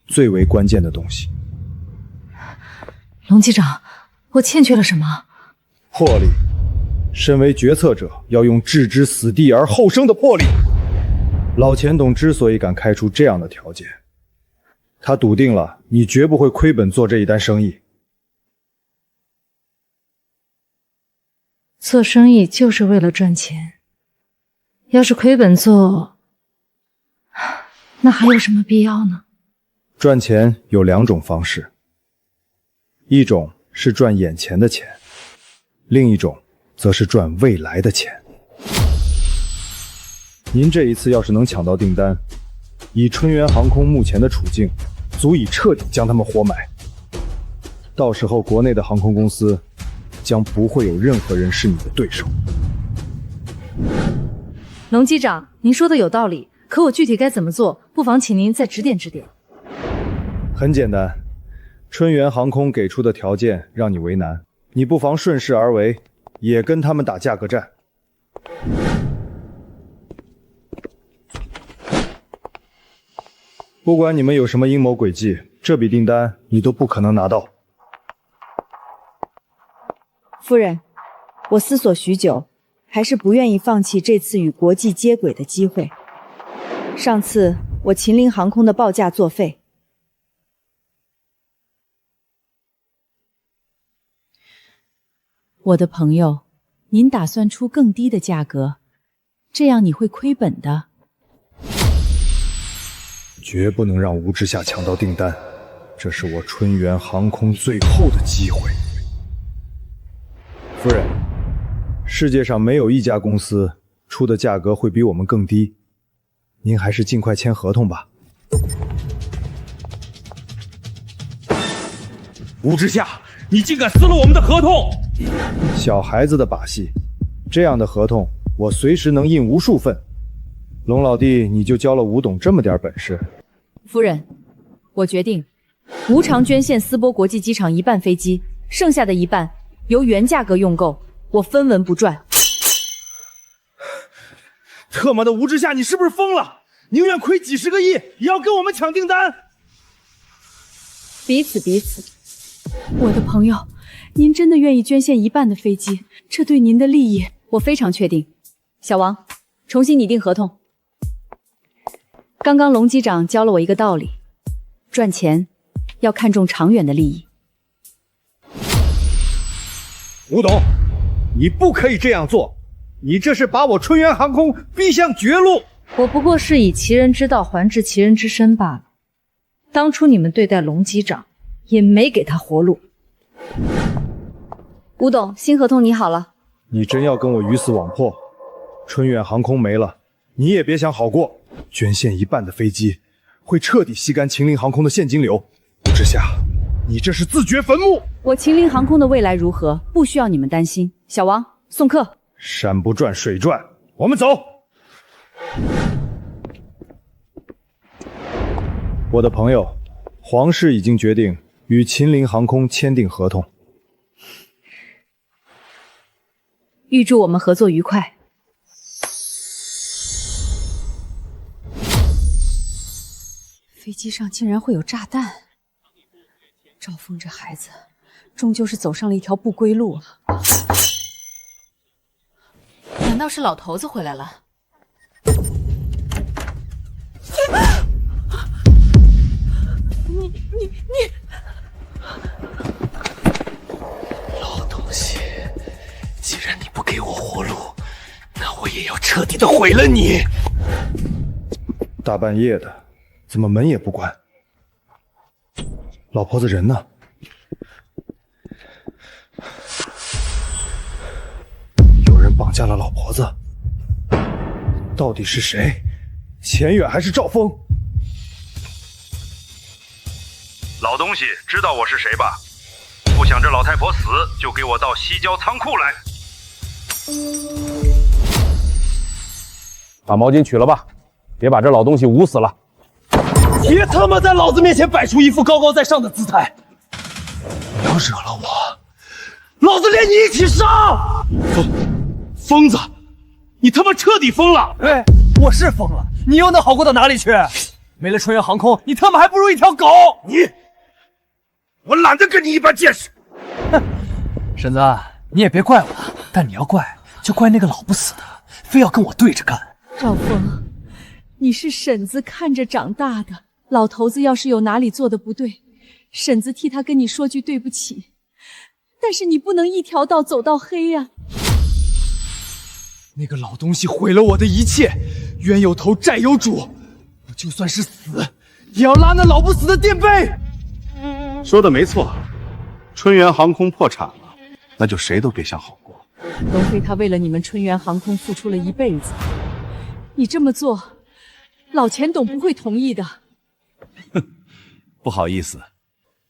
最为关键的东西。龙机长，我欠缺了什么？魄力。身为决策者，要用置之死地而后生的魄力。老钱董之所以敢开出这样的条件，他笃定了你绝不会亏本做这一单生意。做生意就是为了赚钱，要是亏本做，那还有什么必要呢？赚钱有2种方式，一种是赚眼前的钱，另一种则是赚未来的钱。您这一次要是能抢到订单，以春源航空目前的处境，足以彻底将他们活埋。到时候国内的航空公司将不会有任何人是你的对手。龙机长，您说的有道理，可我具体该怎么做，不妨请您再指点指点。很简单，春源航空给出的条件让你为难，你不妨顺势而为，也跟他们打价格战。不管你们有什么阴谋诡计，这笔订单你都不可能拿到。夫人，我思索许久，还是不愿意放弃这次与国际接轨的机会。上次我秦陵航空的报价作废。我的朋友，您打算出更低的价格，这样你会亏本的。绝不能让吴之夏抢到订单，这是我春源航空最后的机会。夫人，世界上没有一家公司出的价格会比我们更低，您还是尽快签合同吧。吴之夏，你竟敢撕了我们的合同！小孩子的把戏，这样的合同我随时能印无数份。龙老弟，你就教了吴董这么点本事。夫人，我决定无偿捐献思波国际机场1半飞机，剩下的1半由原价格用购，我分文不赚。特么的吴之夏，你是不是疯了？宁愿亏几十个亿，也要跟我们抢订单。彼此彼此。我的朋友，您真的愿意捐献1半的飞机？这对您的利益，我非常确定。小王，重新拟定合同。刚刚龙机长教了我一个道理，赚钱要看重长远的利益。吴董，你不可以这样做，你这是把我春源航空逼向绝路。我不过是以其人之道还治其人之身罢了。当初你们对待龙机长，也没给他活路。吴董，新合同拟好了。你真要跟我鱼死网破？春远航空没了，你也别想好过。捐献1半的飞机，会彻底吸干秦陵航空的现金流。吴之夏，你这是自掘坟墓！我秦陵航空的未来如何，不需要你们担心。小王，送客。山不转水转，我们走。我的朋友，皇室已经决定与秦陵航空签订合同。预祝我们合作愉快。飞机上竟然会有炸弹，赵峰这孩子终究是走上了一条不归路了。难道是老头子回来了？你！老东西，既然你不给我活路，那我也要彻底的毁了你！大半夜的，怎么门也不关？老婆子人呢？有人绑架了老婆子，到底是谁？钱远还是赵峰？老东西，知道我是谁吧？不想这老太婆死，就给我到西郊仓库来。把毛巾取了吧，别把这老东西捂死了。别他妈在老子面前摆出一副高高在上的姿态！你要惹了我，老子连你一起杀！疯子，你他妈彻底疯了！哎，我是疯了，你又能好过到哪里去？没了春源航空，你他妈还不如一条狗！我懒得跟你一般见识。哼，婶子，你也别怪我了，但你要怪，就怪那个老不死的，非要跟我对着干。赵峰，你是婶子看着长大的，老头子要是有哪里做的不对，婶子替他跟你说句对不起。但是你不能一条道走到黑呀。那个老东西毁了我的一切，冤有头债有主，我就算是死，也要拉那老不死的垫背。说的没错，春源航空破产了，那就谁都别想好过。龙飞他为了你们春源航空付出了一辈子，你这么做，老钱董不会同意的。不好意思，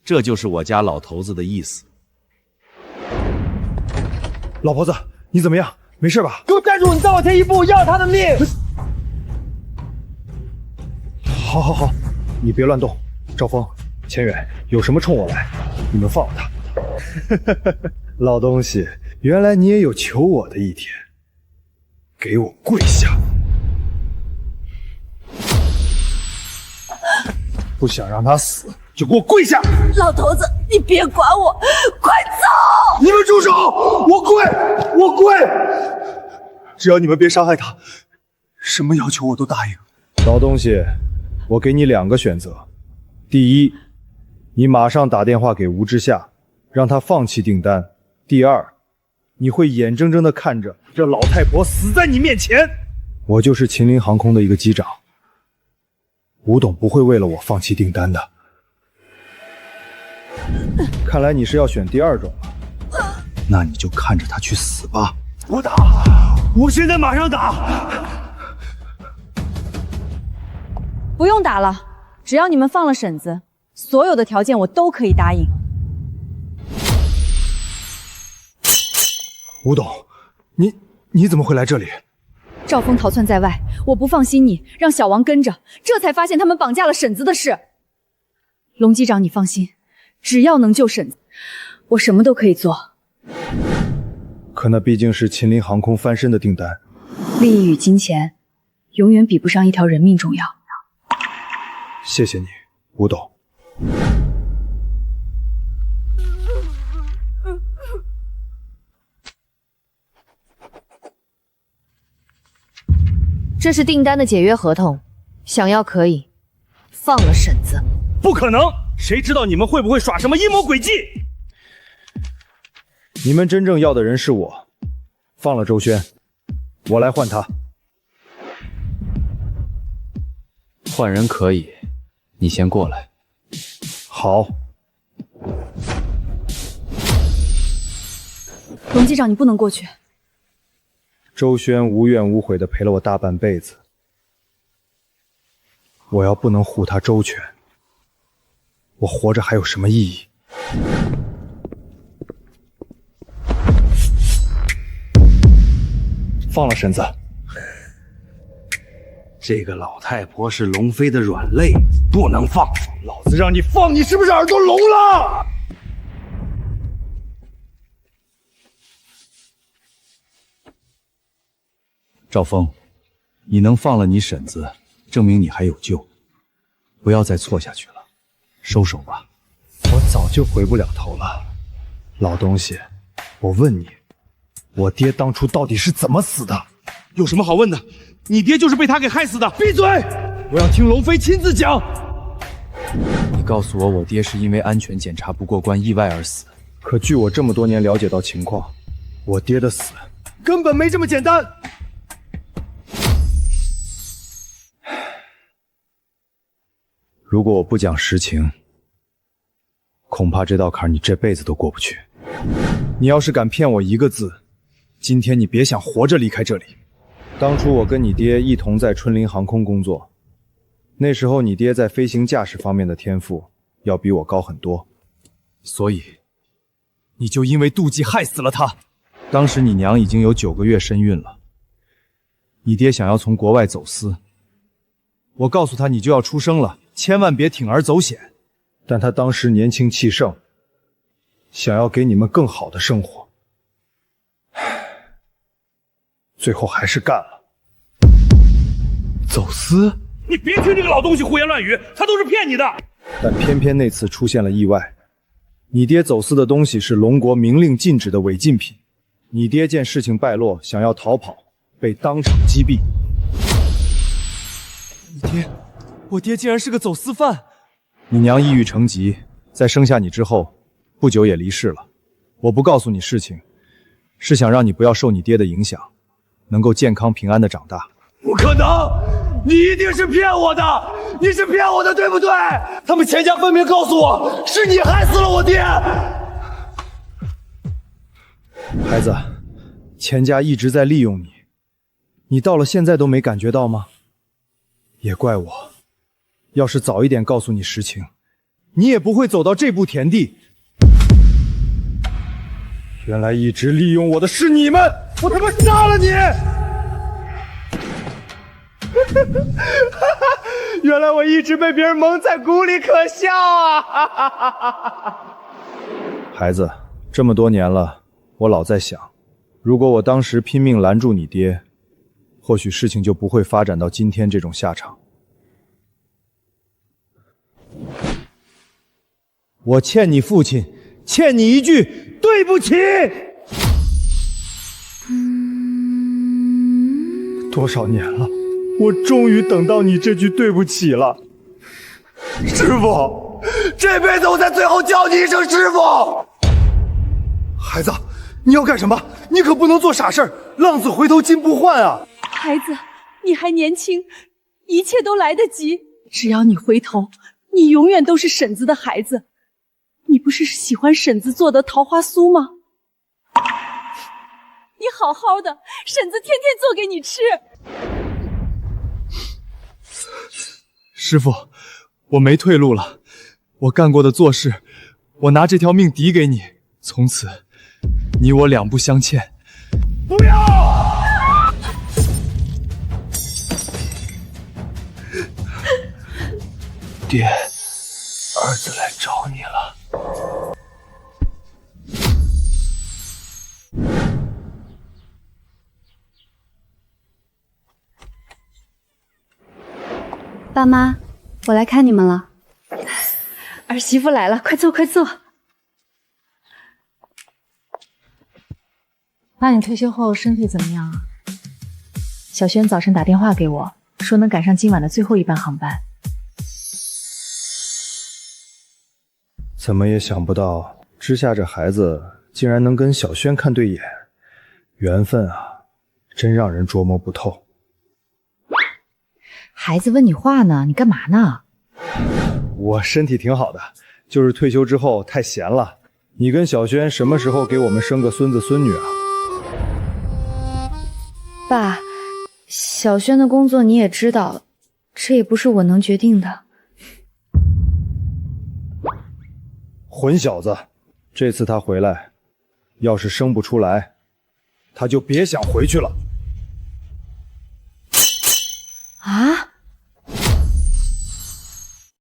这就是我家老头子的意思。老婆子，你怎么样？没事吧？给我站住！你再往前一步，要了他的命！好，你别乱动。赵峰、钱远，有什么冲我来？你们放了他！老东西，原来你也有求我的一天。给我跪下！不想让他死，就给我跪下！老头子，你别管我，快走！你们住手！我跪，我跪！只要你们别伤害他，什么要求我都答应。老东西，我给你2个选择：第一，你马上打电话给吴之夏，让他放弃订单；第二，你会眼睁睁地看着这老太婆死在你面前。我就是秦林航空的一个机长，吴董不会为了我放弃订单的。看来你是要选第2种了，那你就看着他去死吧。我打，我现在马上打。不用打了，只要你们放了婶子，所有的条件我都可以答应。吴董，你怎么会来这里？赵峰逃窜在外，我不放心你，让小王跟着，这才发现他们绑架了婶子的事。龙机长，你放心，只要能救婶子，我什么都可以做。可那毕竟是秦林航空翻身的订单，利益与金钱永远比不上一条人命重要。谢谢你，吴董。这是订单的解约合同，想要可以，放了婶子。不可能，谁知道你们会不会耍什么阴谋诡计？你们真正要的人是我，放了周轩，我来换他。换人可以，你先过来。好。龙机长，你不能过去。周轩无怨无悔地陪了我大半辈子，我要不能护他周全，我活着还有什么意义？放了婶子。这个老太婆是龙飞的软肋，不能放。老子让你放，你是不是耳朵聋了？赵峰，你能放了你婶子，证明你还有救，不要再错下去了，收手吧。我早就回不了头了。老东西，我问你，我爹当初到底是怎么死的？有什么好问的？你爹就是被他给害死的。闭嘴！我要听龙飞亲自讲。你告诉我，我爹是因为安全检查不过关意外而死。可据我这么多年了解到情况，我爹的死根本没这么简单。如果我不讲实情，恐怕这道坎你这辈子都过不去。你要是敢骗我1个字，今天你别想活着离开这里。当初我跟你爹一同在春林航空工作，那时候你爹在飞行驾驶方面的天赋要比我高很多，所以你就因为妒忌害死了他。当时你娘已经有9个月身孕了，你爹想要从国外走私，我告诉他你就要出生了，千万别铤而走险。但他当时年轻气盛，想要给你们更好的生活，最后还是干了。走私？你别听这个老东西胡言乱语，他都是骗你的。但偏偏那次出现了意外，你爹走私的东西是龙国明令禁止的违禁品，你爹见事情败落，想要逃跑，被当场击毙。我爹竟然是个走私犯。你娘抑郁成疾，在生下你之后，不久也离世了。我不告诉你事情，是想让你不要受你爹的影响，能够健康平安的长大。不可能，你一定是骗我的，你是骗我的，对不对？他们钱家分明告诉我，是你害死了我爹。孩子，钱家一直在利用你，你到了现在都没感觉到吗？也怪我，要是早一点告诉你实情，你也不会走到这步田地。原来一直利用我的是你们，我他妈杀了你！原来我一直被别人蒙在鼓里，可笑啊！孩子，这么多年了，我老在想，如果我当时拼命拦住你爹，或许事情就不会发展到今天这种下场。我欠你父亲，欠你一句对不起。多少年了，我终于等到你这句对不起了。师傅，这辈子我才最后叫你一声师傅。孩子，你要干什么？你可不能做傻事，浪子回头金不换啊！孩子，你还年轻，一切都来得及。只要你回头，你永远都是婶子的孩子。你不是喜欢婶子做的桃花酥吗？你好好的，婶子天天做给你吃。师傅，我没退路了，我干过的错事，我拿这条命抵给你，从此你我两不相欠。不要！爹，儿子来找你了。爸妈，我来看你们了。儿媳妇来了，快坐快坐。爸，你退休后身体怎么样啊？小轩早晨打电话给我，说能赶上今晚的最后一班航班。怎么也想不到，之夏这孩子竟然能跟小轩看对眼，缘分啊，真让人琢磨不透。孩子问你话呢，你干嘛呢？我身体挺好的，就是退休之后太闲了。你跟小轩什么时候给我们生个孙子孙女啊？爸，小轩的工作你也知道，这也不是我能决定的。混小子，这次他回来，要是生不出来，他就别想回去了。啊！